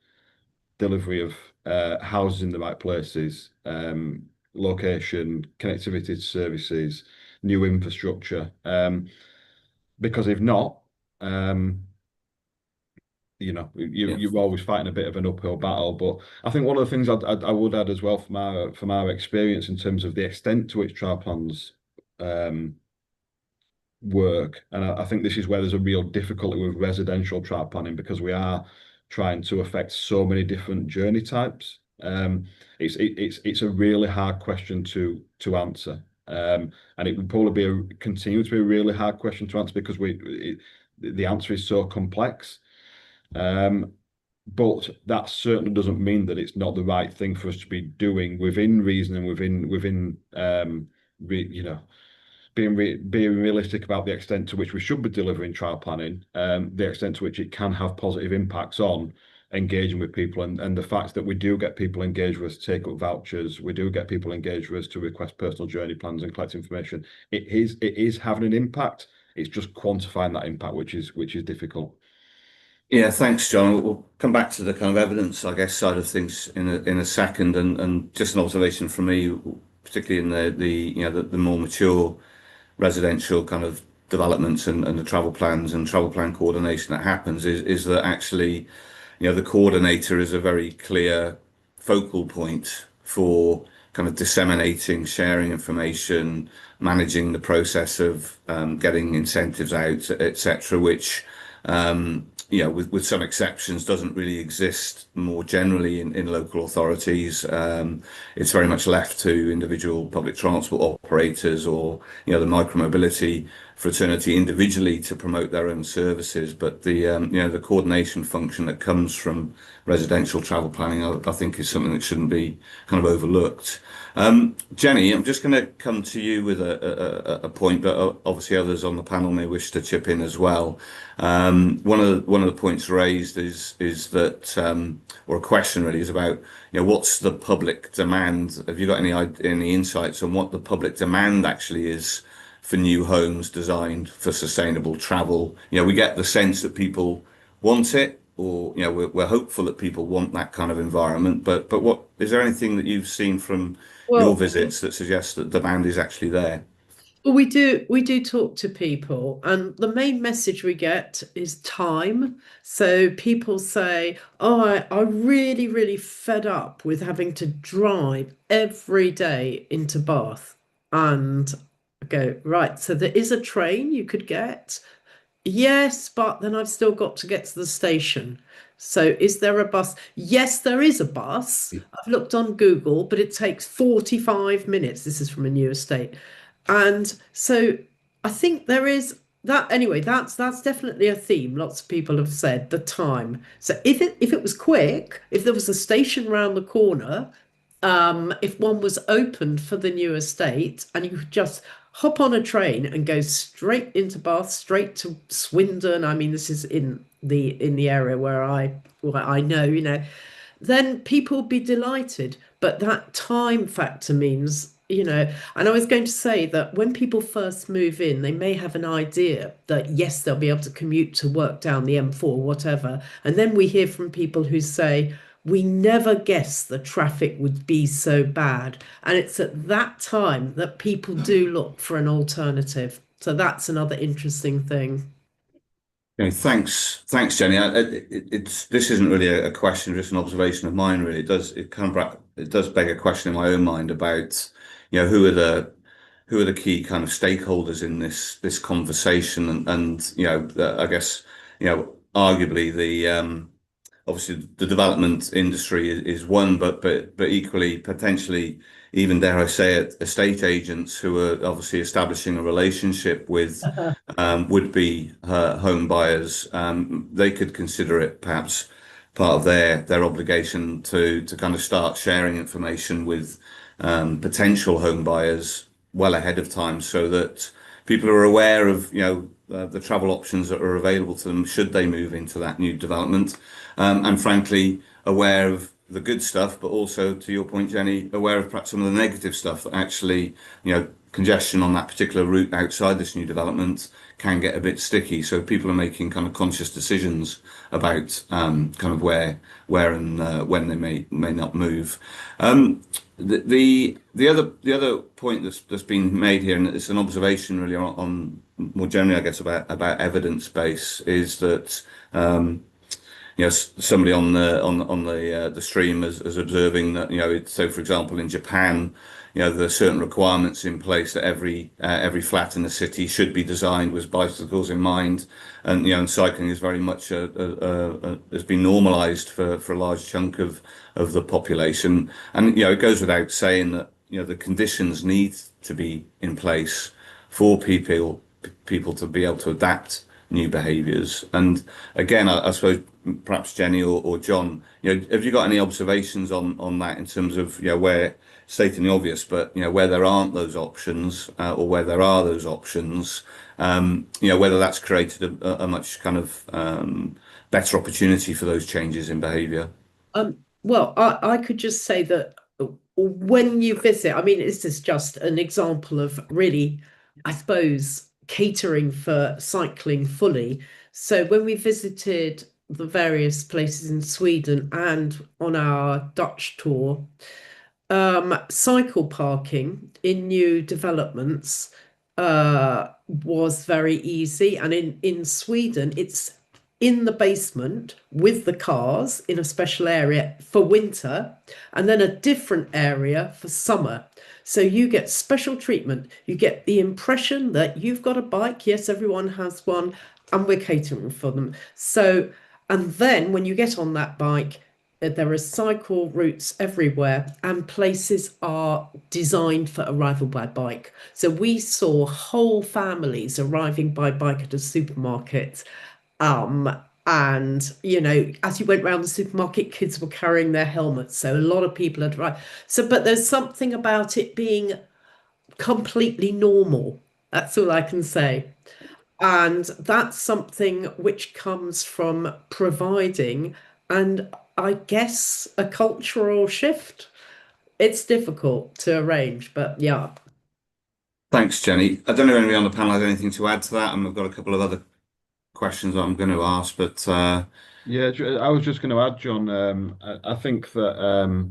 delivery of houses in the right places, location, connectivity to services, new infrastructure. Because if not, you're always fighting a bit of an uphill battle. But I think one of the things I would add as well from our experience in terms of the extent to which trial plans work, and I think this is where there's a real difficulty with residential trial planning, because we are trying to affect so many different journey types. It's a really hard question to answer, and it would probably continue to be a really hard question to answer because the answer is so complex. But that certainly doesn't mean that it's not the right thing for us to be doing within reason and within being realistic about the extent to which we should be delivering trial planning, the extent to which it can have positive impacts on engaging with people, and the fact that we do get people engaged with us to take up vouchers, we do get people engaged with us to request personal journey plans and collect information. It is having an impact. It's just quantifying that impact, which is difficult. Yeah, thanks, John. We'll come back to the kind of evidence, I guess, side of things in a second, and just an observation from me, particularly in the more mature residential kind of developments and the travel plans and travel plan coordination that happens is that actually, the coordinator is a very clear focal point for kind of disseminating, sharing information, managing the process of getting incentives out, etc., which with some exceptions, doesn't really exist more generally in local authorities. It's very much left to individual public transport operators or, the micromobility fraternity individually to promote their own services. But the coordination function that comes from residential travel planning, I think, is something that shouldn't be kind of overlooked. Jenny, I'm just going to come to you with a point, but obviously others on the panel may wish to chip in as well. One of the points raised is that, or a question really, is about what's the public demand? Have you got any insights on what the public demand actually is for new homes designed for sustainable travel? We get the sense that people want it, or we're hopeful that people want that kind of environment. But what is there anything that you've seen from your visits that suggests that demand is actually there? Well, we do talk to people, and the main message we get is time. So people say, "Oh, I really, really fed up with having to drive every day into Bath." And I go, right, so there is a train you could get. Yes, but then I've still got to get to the station. So is there a bus? Yes, there is a bus. I've looked on Google, but it takes 45 minutes. This is from a new estate. And so I think there is that anyway, that's definitely a theme. Lots of people have said the time. So if it was quick, if there was a station round the corner, if one was opened for the new estate and you could just hop on a train and go straight into Bath, straight to Swindon. I mean, this is in the area where I know, then people would be delighted. But that time factor means, and I was going to say that when people first move in, they may have an idea that yes, they'll be able to commute to work down the M4, whatever. And then we hear from people who say, we never guessed the traffic would be so bad. And it's at that time that people do look for an alternative. So that's another interesting thing. Okay, thanks, Jenny. This isn't really a question, just an observation of mine. Really, it does beg a question in my own mind about, who are the key kind of stakeholders in this conversation, and I guess arguably obviously the development industry is one, but equally potentially even, dare I say it, estate agents who are obviously establishing a relationship with would-be home buyers. They could consider it perhaps part of their obligation to kind of start sharing information with potential home buyers well ahead of time, so that people are aware of the travel options that are available to them should they move into that new development, and frankly aware of the good stuff, but also, to your point, Jenny, aware of perhaps some of the negative stuff that actually, congestion on that particular route outside this new development can get a bit sticky. So people are making kind of conscious decisions about kind of where and when they may not move. The other point that's been made here, and it's an observation really on more generally, I guess, about evidence base, is that somebody on the stream is observing that so for example in Japan, there are certain requirements in place that every flat in the city should be designed with bicycles in mind, and cycling is very much has been normalised for a large chunk of the population, and it goes without saying that the conditions need to be in place for people to be able to adapt new behaviours. And again, I suppose perhaps Jenny or John, have you got any observations on that in terms of where, stating the obvious, but where there aren't those options, or where there are those options, whether that's created a much kind of better opportunity for those changes in behaviour? Well, I could just say that when you visit, I mean, this is just an example of really, I suppose, catering for cycling fully. So when we visited the various places in Sweden and on our Dutch tour, cycle parking in new developments was very easy. And in Sweden, it's in the basement with the cars in a special area for winter, and then a different area for summer. So you get special treatment. You get the impression that you've got a bike. Yes, everyone has one. and we're catering for them. So, and then when you get on that bike, there are cycle routes everywhere, and places are designed for arrival by bike. So we saw whole families arriving by bike at a supermarket. Um, and as you went around the supermarket, kids were carrying their helmets. So a lot of people had arrived. So, but there's something about it being completely normal. That's all I can say. And that's something which comes from providing, and I guess a cultural shift. It's difficult to arrange, but yeah. Thanks, Jenny. I don't know if anybody on the panel has anything to add to that, and I've got a couple of other questions that I'm going to ask, but Yeah, I was just going to add, John. I think that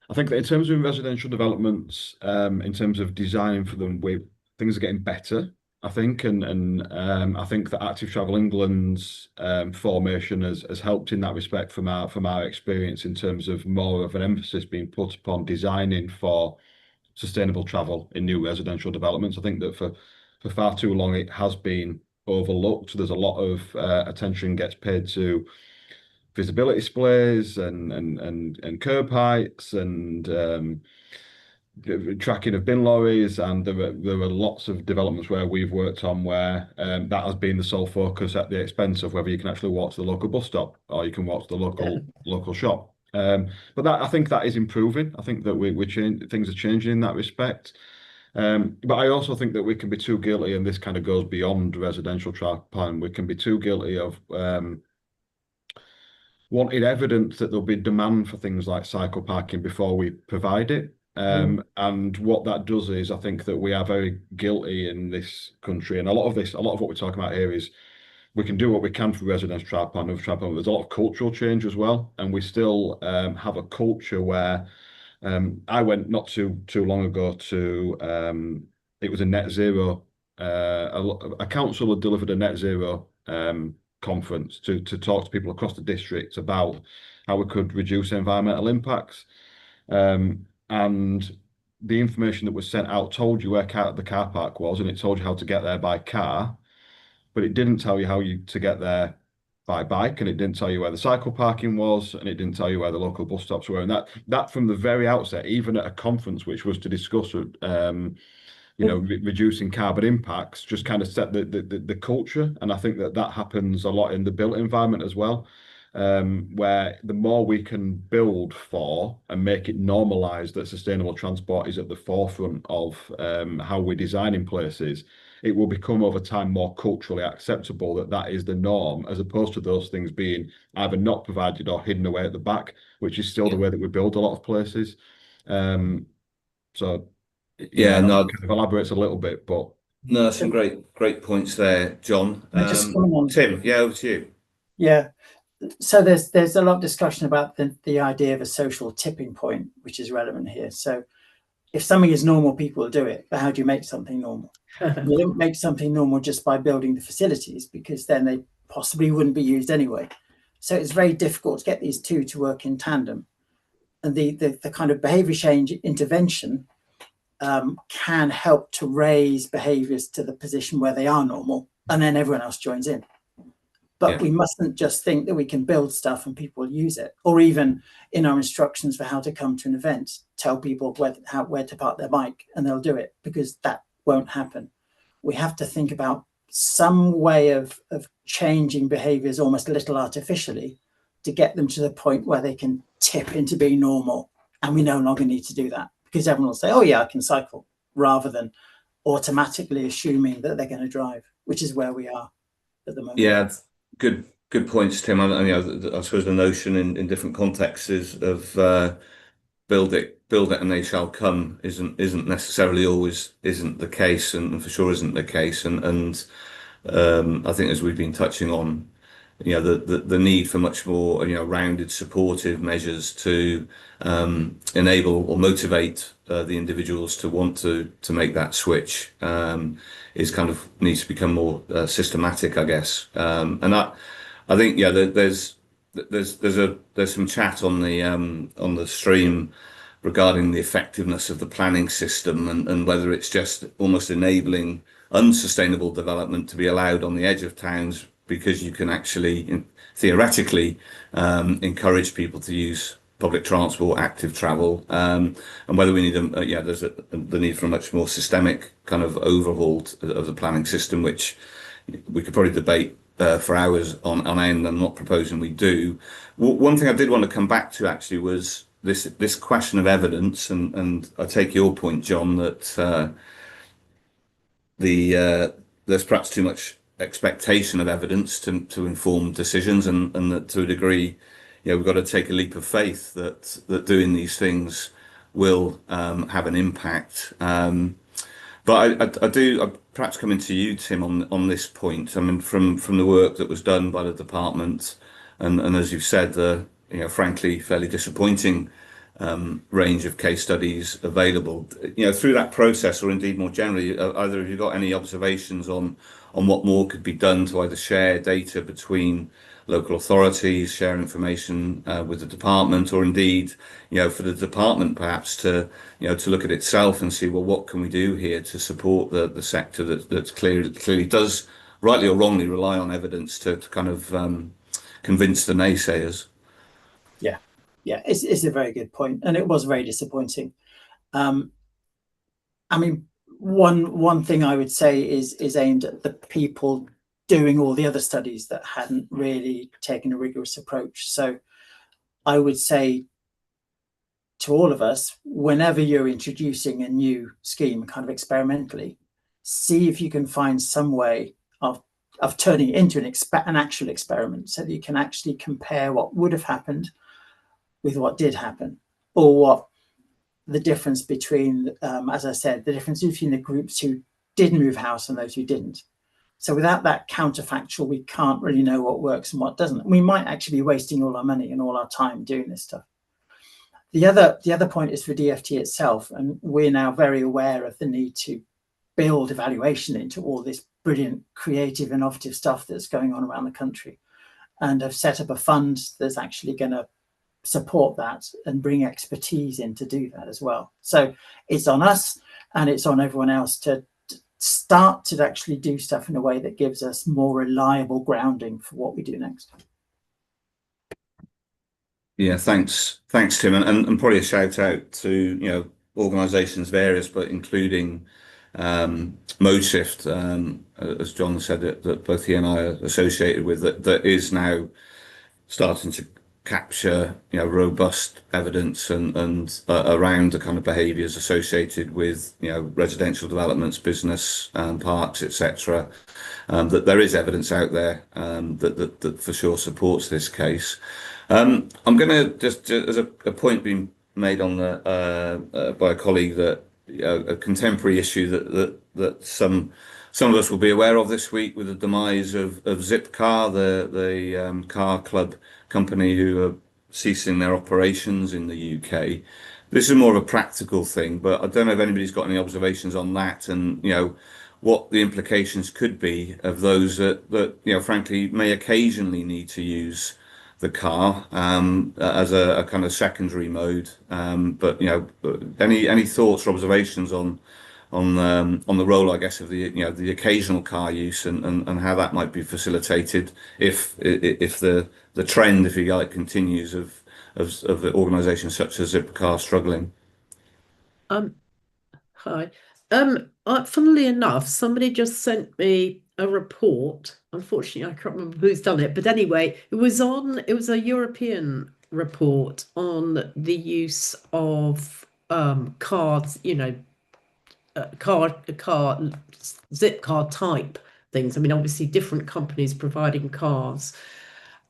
in terms of residential developments, in terms of designing for them, things are getting better. I think, and I think that Active Travel England's formation has helped in that respect from our experience in terms of more of an emphasis being put upon designing for sustainable travel in new residential developments. I think that for far too long it has been overlooked. There's a lot of attention gets paid to visibility displays and curb heights and tracking of bin lorries, and there are lots of developments where we've worked on where that has been the sole focus at the expense of whether you can actually walk to the local bus stop or you can walk to the local shop. But that I think that is improving. I think that things are changing in that respect. But I also think that we can be too guilty, and this kind of goes beyond residential travel plan. We can be too guilty of wanted evidence that there'll be demand for things like cycle parking before we provide it. And what that does is, I think that we are very guilty in this country, and a lot of what we're talking about here is we can do what we can for residential travel plan, there's a lot of cultural change as well, and we still have a culture where I went not too long ago to it was a net zero. A council had delivered a net zero conference to talk to people across the district about how we could reduce environmental impacts. And the information that was sent out told you where the car park was, and it told you how to get there by car, but it didn't tell you how to get there by bike, and it didn't tell you where the cycle parking was, and it didn't tell you where the local bus stops were. And that from the very outset, even at a conference which was to discuss reducing carbon impacts, just kind of set the culture. And I think that happens a lot in the built environment as well, where the more we can build for and make it normalized that sustainable transport is at the forefront of how we're designing places, it will become over time more culturally acceptable that is the norm, as opposed to those things being either not provided or hidden away at the back, which is still the way that we build a lot of places. So yeah, no, kind of elaborates a little bit, but no, some great points there, John. Just coming on. Tim, yeah, over to you. Yeah. So there's a lot of discussion about the idea of a social tipping point, which is relevant here. So if something is normal, people will do it. But how do you make something normal? You don't make something normal just by building the facilities, because then they possibly wouldn't be used anyway. So it's very difficult to get these two to work in tandem. And the kind of behavior change intervention can help to raise behaviors to the position where they are normal, and then everyone else joins in. But we mustn't just think that we can build stuff and people will use it, or even in our instructions for how to come to an event, tell people where to park their bike and they'll do it, because that won't happen. We have to think about some way of changing behaviors almost a little artificially to get them to the point where they can tip into being normal. And we no longer need to do that, because everyone will say, oh yeah, I can cycle, rather than automatically assuming that they're going to drive, which is where we are at the moment. Yeah, good points, Tim. I suppose the notion in different contexts is of build it and they shall come isn't necessarily always isn't the case, and for sure isn't the case. And I think, as we've been touching on, the need for much more rounded supportive measures to enable or motivate the individuals to want to make that switch is kind of needs to become more systematic, I guess. And I think there's some chat on the stream regarding the effectiveness of the planning system, and whether it's just almost enabling unsustainable development to be allowed on the edge of towns, because you can actually theoretically encourage people to use public transport, active travel, and whether we need there's the need for a much more systemic kind of overhaul of the planning system, which we could probably debate for hours on end. I'm not proposing we do. One thing I did want to come back to actually was this question of evidence, and I take your point, John, that there's perhaps too much expectation of evidence to inform decisions, and that to a degree, we've got to take a leap of faith that doing these things will have an impact. But I perhaps coming to you, Tim, on this point. I mean, from the work that was done by the department, and as you've said, the frankly fairly disappointing range of case studies available. Through that process, or indeed more generally, either have you got any observations on what more could be done to either share data between local authorities, share information with the department, or indeed, for the department perhaps to look at itself and see, well, what can we do here to support the sector that clearly does, rightly or wrongly, rely on evidence to kind of convince the naysayers. Yeah, it's a very good point, and it was very disappointing. I mean, one thing I would say is aimed at the people doing all the other studies that hadn't really taken a rigorous approach. So I would say to all of us, whenever you're introducing a new scheme kind of experimentally, see if you can find some way of turning it into an actual experiment, so that you can actually compare what would have happened with what did happen, or what the difference between, as I said, the difference between the groups who did move house and those who didn't. So without that counterfactual, we can't really know what works and what doesn't. We might actually be wasting all our money and all our time doing this stuff. The other point is for DFT itself, and we're now very aware of the need to build evaluation into all this brilliant, creative, innovative stuff that's going on around the country, and have set up a fund that's actually going to support that and bring expertise in to do that as well. So it's on us, and it's on everyone else to start to actually do stuff in a way that gives us more reliable grounding for what we do next. Yeah, thanks, Tim, and probably a shout out to organisations various, but including ModeShift, as John said, that both he and I are associated with, that is now starting to capture robust evidence and around the kind of behaviours associated with residential developments, business, parks, etc. That there is evidence out there that for sure supports this case. I'm going to just as a point being made on the by a colleague, that a contemporary issue that some of us will be aware of this week, with the demise of Zipcar, the car club company who are ceasing their operations in the UK. This is more of a practical thing, but I don't know if anybody's got any observations on that, and what the implications could be of those that frankly may occasionally need to use the car as a kind of secondary mode. But any thoughts or observations on the role, I guess, of the occasional car use, and how that might be facilitated if the trend, if you like, continues of organisations such as Zipcar struggling. Hi. Funnily enough, somebody just sent me a report. Unfortunately, I can't remember who's done it, but anyway, it was a European report on the use of cars, car Zipcar type things. I mean, obviously different companies providing cars.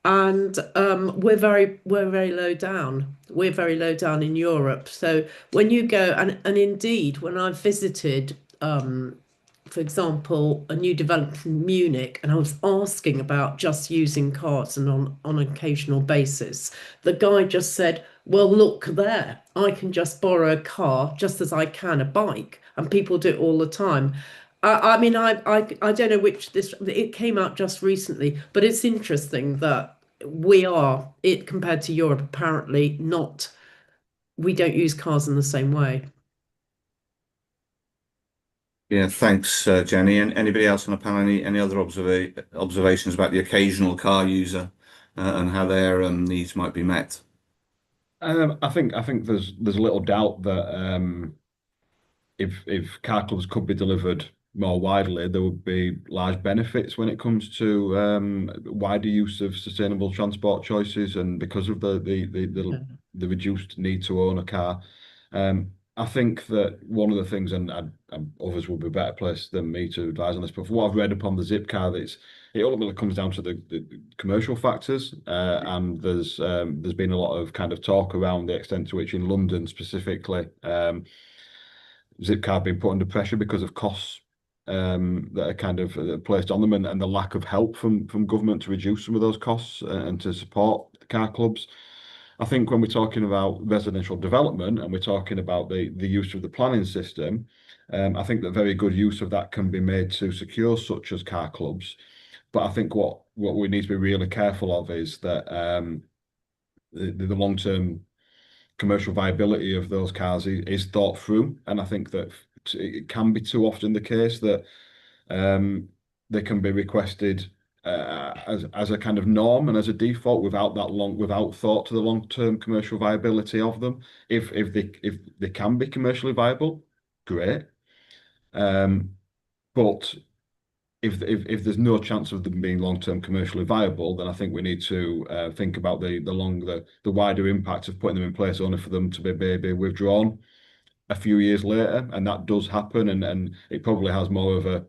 And we're very low down. We're very low down in Europe. So when you go, and indeed, when I visited, for example, a new development in Munich, and I was asking about just using cars and on an occasional basis, the guy just said, well, look there, I can just borrow a car just as I can a bike, and people do it all the time. I mean, I don't know it came out just recently, but it's interesting that compared to Europe, apparently we don't use cars in the same way. Yeah, thanks, Jenny. And anybody else on the panel? Any other observations about the occasional car user and how their needs might be met? I think there's little doubt that if car clubs could be delivered more widely, there would be large benefits when it comes to wider use of sustainable transport choices, and because of the reduced need to own a car. I think that one of the things, and others will be better placed than me to advise on this, but from what I've read upon the Zip car, that it ultimately comes down to the commercial factors, and there's been a lot of kind of talk around the extent to which in London specifically, Zipcar being put under pressure because of costs that are kind of placed on them, and the lack of help from government to reduce some of those costs and to support the car clubs. I think when we're talking about residential development and we're talking about the use of the planning system, I think that very good use of that can be made to secure such as car clubs. But I think what we need to be really careful of is that the long-term commercial viability of those cars is thought through, and I think that it can be too often the case that they can be requested as a kind of norm and as a default without thought to the long-term commercial viability of them. If they can be commercially viable, great. But if there's no chance of them being long-term commercially viable, then I think we need to think about the wider impact of putting them in place only for them to be maybe withdrawn a few years later. And that does happen, and it probably has more of a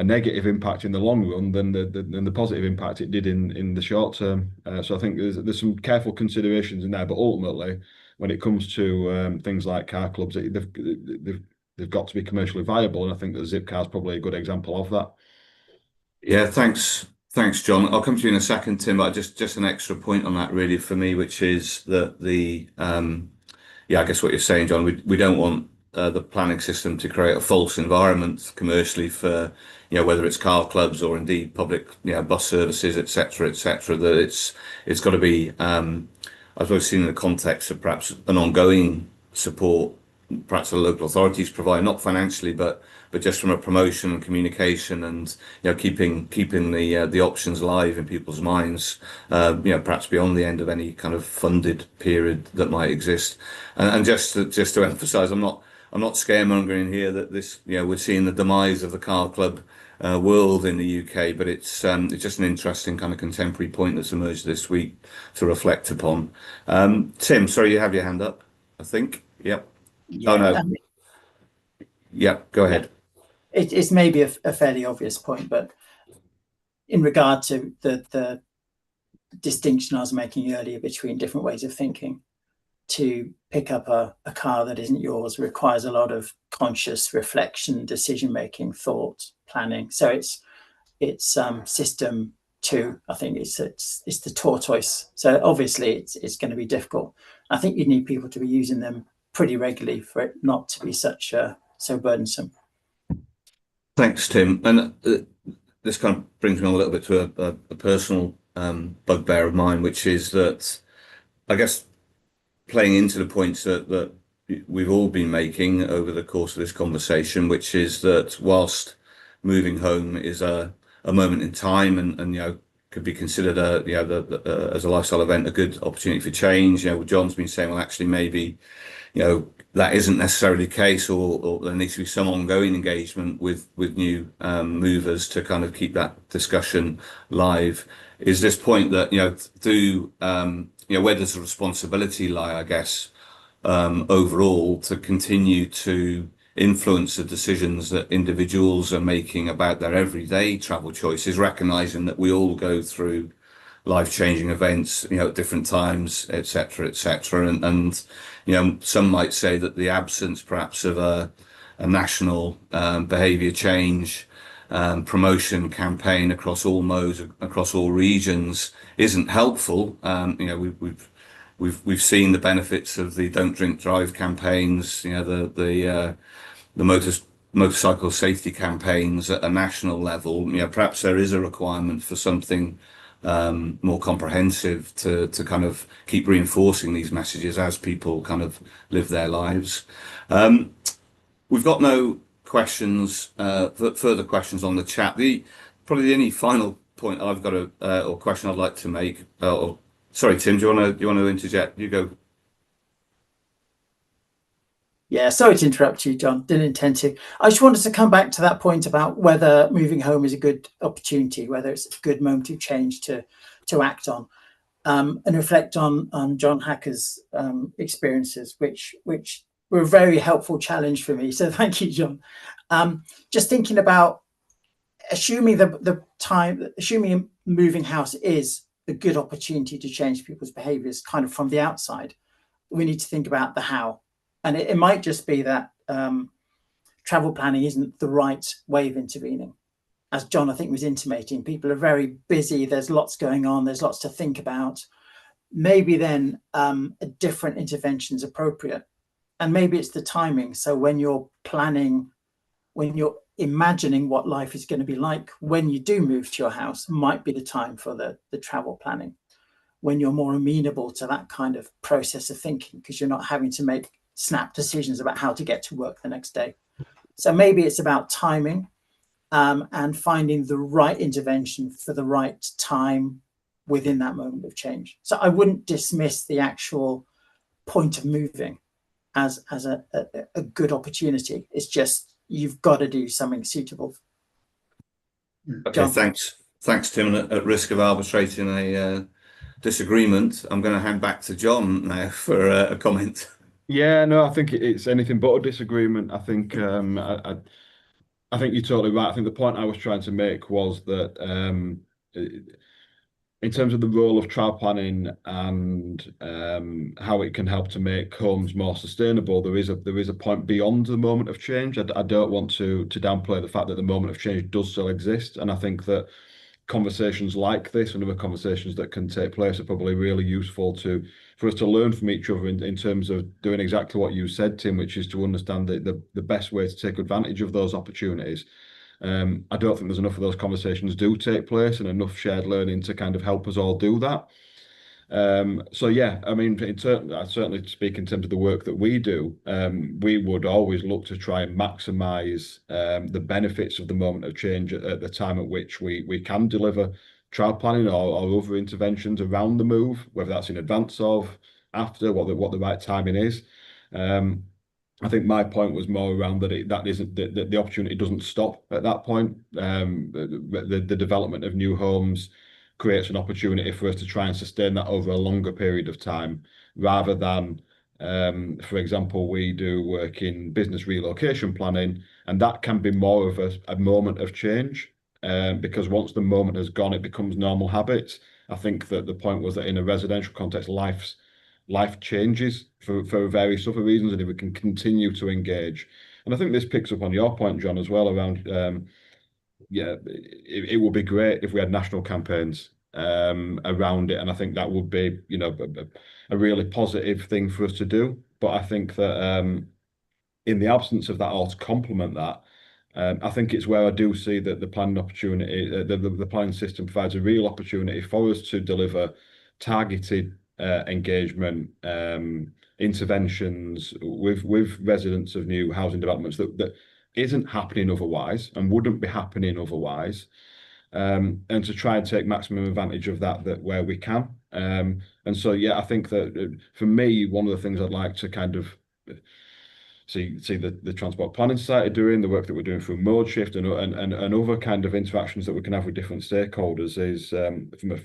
negative impact in the long run than the positive impact it did in the short term. So I think there's some careful considerations in there, but ultimately, when it comes to things like car clubs, they've got to be commercially viable, and I think that Zipcar is probably a good example of that. Yeah, thanks, John. I'll come to you in a second, Tim, but just an extra point on that really for me, which is that yeah, I guess what you're saying, John, we don't want the planning system to create a false environment commercially for, whether it's car clubs or indeed public, bus services, etc., that it's got to be, I suppose, seen in the context of perhaps an ongoing support, perhaps the local authorities provide, not financially, but just from a promotion and communication and keeping the options live in people's minds, perhaps beyond the end of any kind of funded period that might exist. And just to emphasise, I'm not scaremongering here that this we're seeing the demise of the car club world in the UK, but it's just an interesting kind of contemporary point that's emerged this week to reflect upon. Tim, sorry, you have your hand up, I think. Yep. Yeah, Oh no. Yep. Go ahead. It's maybe a fairly obvious point, but in regard to the distinction I was making earlier between different ways of thinking, to pick up a car that isn't yours requires a lot of conscious reflection, decision making, thought, planning. So it's system two. I think it's the tortoise. So obviously it's going to be difficult. I think you need people to be using them pretty regularly for it not to be so burdensome. Thanks, Tim. And this kind of brings me on a little bit to a personal bugbear of mine, which is that I guess playing into the points that we've all been making over the course of this conversation, which is that whilst moving home is a moment in time and could be considered as a lifestyle event, a good opportunity for change. John's been saying, well, actually, maybe that isn't necessarily the case, or there needs to be some ongoing engagement with new movers to kind of keep that discussion live. Is this point that where does the responsibility lie, I guess, overall to continue to influence the decisions that individuals are making about their everyday travel choices, recognizing that we all go through life-changing events, at different times, etc., and some might say that the absence, perhaps, of a national behaviour change promotion campaign across all modes, across all regions, isn't helpful. We've seen the benefits of the Don't Drink Drive campaigns, the motorcycle safety campaigns at a national level. Perhaps there is a requirement for something more comprehensive to kind of keep reinforcing these messages as people kind of live their lives. We've got no questions, further questions on the chat. Probably the only final point I've got or question I'd like to make. Sorry, Tim, do you want to interject? You go. Yeah, sorry to interrupt you, John. Didn't intend to. I just wanted to come back to that point about whether moving home is a good opportunity, whether it's a good moment of change to act on, and reflect on John Hacker's experiences, which were a very helpful challenge for me. So thank you, John. Just thinking about assuming assuming moving house is a good opportunity to change people's behaviours, kind of from the outside, we need to think about the how. And it might just be that travel planning isn't the right way of intervening. As John, I think, was intimating, people are very busy. There's lots going on. There's lots to think about. Maybe then a different intervention is appropriate. And maybe it's the timing. So when you're planning, when you're imagining what life is going to be like when you do move to your house, might be the time for the travel planning, when you're more amenable to that kind of process of thinking, because you're not having to make snap decisions about how to get to work the next day. So maybe it's about timing and finding the right intervention for the right time within that moment of change. So I wouldn't dismiss the actual point of moving as a good opportunity. It's just you've got to do something suitable. Okay, John? thanks, Tim. At risk of arbitrating a disagreement, I'm going to hand back to John now for a comment. Yeah, no, I think it's anything but a disagreement. I think I think you're totally right. I think the point I was trying to make was that in terms of the role of travel planning and how it can help to make homes more sustainable, there is a point beyond the moment of change. I don't want to downplay the fact that the moment of change does still exist, and I think that conversations like this and other conversations that can take place are probably really useful for us to learn from each other in terms of doing exactly what you said, Tim, which is to understand the best way to take advantage of those opportunities. I don't think there's enough of those conversations do take place and enough shared learning to kind of help us all do that. So yeah, I mean, I certainly speak in terms of the work that we do. We would always look to try and maximise the benefits of the moment of change at the time at which we can deliver travel planning or other interventions around the move, whether that's in advance of, after, what the right timing is. I think my point was more around that the opportunity doesn't stop at that point. The development of new homes creates an opportunity for us to try and sustain that over a longer period of time, rather than, for example, we do work in business relocation planning, and that can be more of a moment of change, because once the moment has gone, it becomes normal habits. I think that the point was that in a residential context, life changes for various other reasons, and if we can continue to engage. And I think this picks up on your point, John, as well, around yeah, it would be great if we had national campaigns around it, and I think that would be, you know, a really positive thing for us to do. But I think that in the absence of that, or to complement that, I think it's where I do see that the planning opportunity, the planning system provides a real opportunity for us to deliver targeted engagement interventions with residents of new housing developments that isn't happening otherwise and wouldn't be happening otherwise, and to try and take maximum advantage of that where we can. And so, yeah, I think that for me, one of the things I'd like to kind of see the Transport Planning Society doing, the work that we're doing through Mode Shift and other kind of interactions that we can have with different stakeholders is,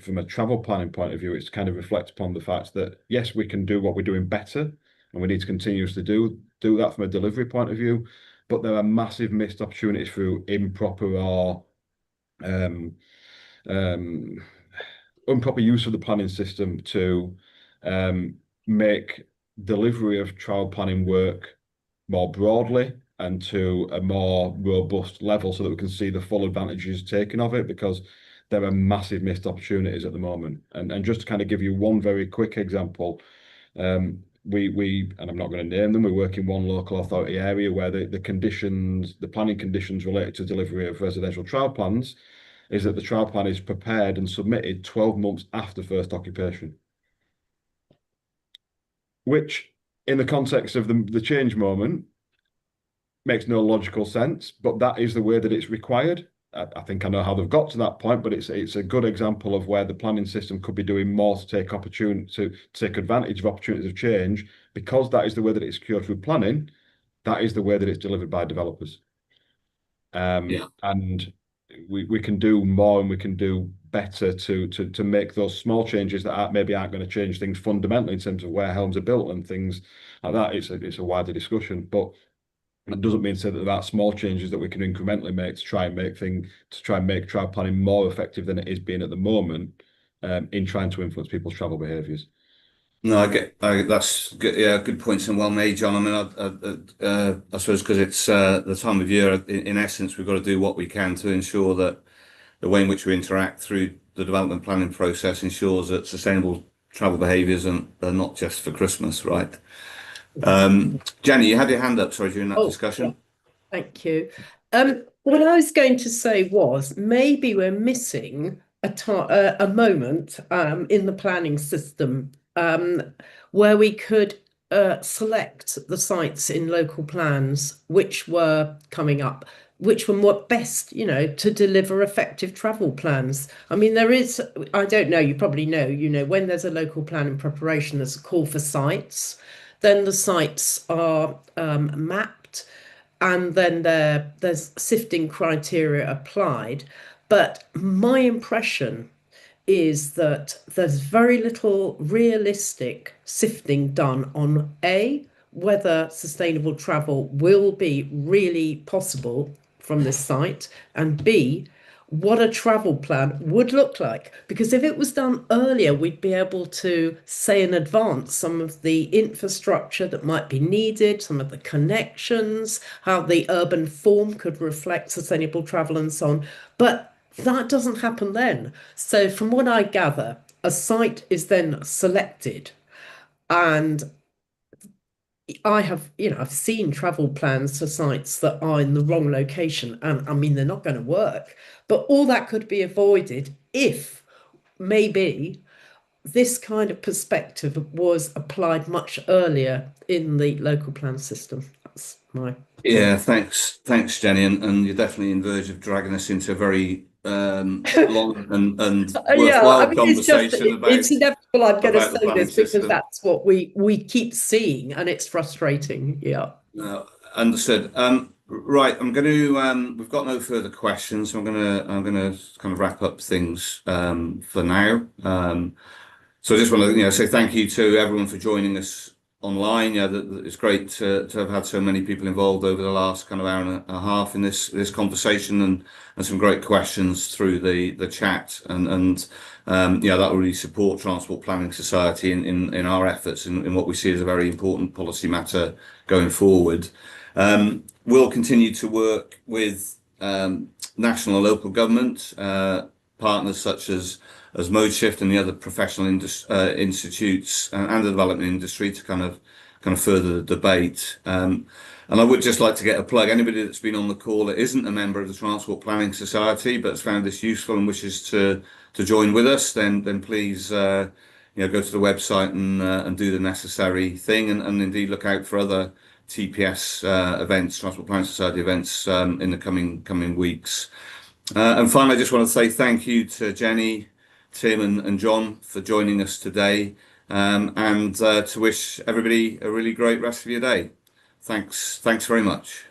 from a travel planning point of view, it's to kind of reflect upon the fact that, yes, we can do what we're doing better, and we need to continuously do that from a delivery point of view. But there are massive missed opportunities through improper or improper use of the planning system to make delivery of travel planning work more broadly and to a more robust level, so that we can see the full advantages taken of it, because there are massive missed opportunities at the moment. And just to kind of give you one very quick example, we and I'm not going to name them, we work in one local authority area where the planning conditions related to delivery of residential travel plans is that the travel plan is prepared and submitted 12 months after first occupation, which in the context of the change moment makes no logical sense, but that is the way that it's required. I think I know how they've got to that point, but it's a good example of where the planning system could be doing more to take advantage of opportunities of change, because that is the way that it's secured through planning. That is the way that it's delivered by developers. Yeah. And we can do more and we can do better to make those small changes that maybe aren't going to change things fundamentally in terms of where homes are built and things like that. It's a wider discussion, but it doesn't mean to say that there are small changes that we can incrementally make to try and make travel planning more effective than it is being at the moment, in trying to influence people's travel behaviours. No, that's good. Yeah, good points and well made, John. I mean, I suppose because it's the time of year, in essence, we've got to do what we can to ensure that the way in which we interact through the development planning process ensures that sustainable travel behaviours are not just for Christmas, right? Jenny, you had your hand up, sorry, during that discussion. Yeah. Thank you. What I was going to say was maybe we're missing a moment in the planning system where we could select the sites in local plans which were coming up, which were more best, to deliver effective travel plans. I mean, I don't know, you probably know, when there's a local plan in preparation, there's a call for sites, then the sites are mapped, and then there's sifting criteria applied. But my impression is that there's very little realistic sifting done on whether sustainable travel will be really possible from this site, and B, what a travel plan would look like. Because if it was done earlier, we'd be able to say in advance some of the infrastructure that might be needed, some of the connections, how the urban form could reflect sustainable travel and so on. But that doesn't happen then. So from what I gather, a site is then selected, and I've seen travel plans to sites that are in the wrong location, and I mean, they're not going to work. But all that could be avoided if maybe this kind of perspective was applied much earlier in the local plan system. That's my Yeah, thanks, Jenny, and you're definitely in verge of dragging us into a very long and worthwhile conversation it's inevitable I'm going to about the say planning this because system. that's what we keep seeing, and it's frustrating. Yeah. Understood. Right, we've got no further questions, so I'm gonna kind of wrap up things for now. So I just want to, say thank you to everyone for joining us online. Yeah, it's great to have had so many people involved over the last kind of hour and a half in this conversation, and some great questions through the chat, and that will really support Transport Planning Society in our efforts in what we see as a very important policy matter going forward. We'll continue to work with national and local government partners such as ModeShift and the other professional institutes and the development industry to kind of further the debate. And I would just like to get a plug. Anybody that's been on the call that isn't a member of the Transport Planning Society but has found this useful and wishes to join with us, then please go to the website and do the necessary thing, and indeed look out for other TPS events, Transport Planning Society events, in the coming weeks. And finally, I just want to say thank you to Jenny, Tim, and John for joining us today, and to wish everybody a really great rest of your day. Thanks very much.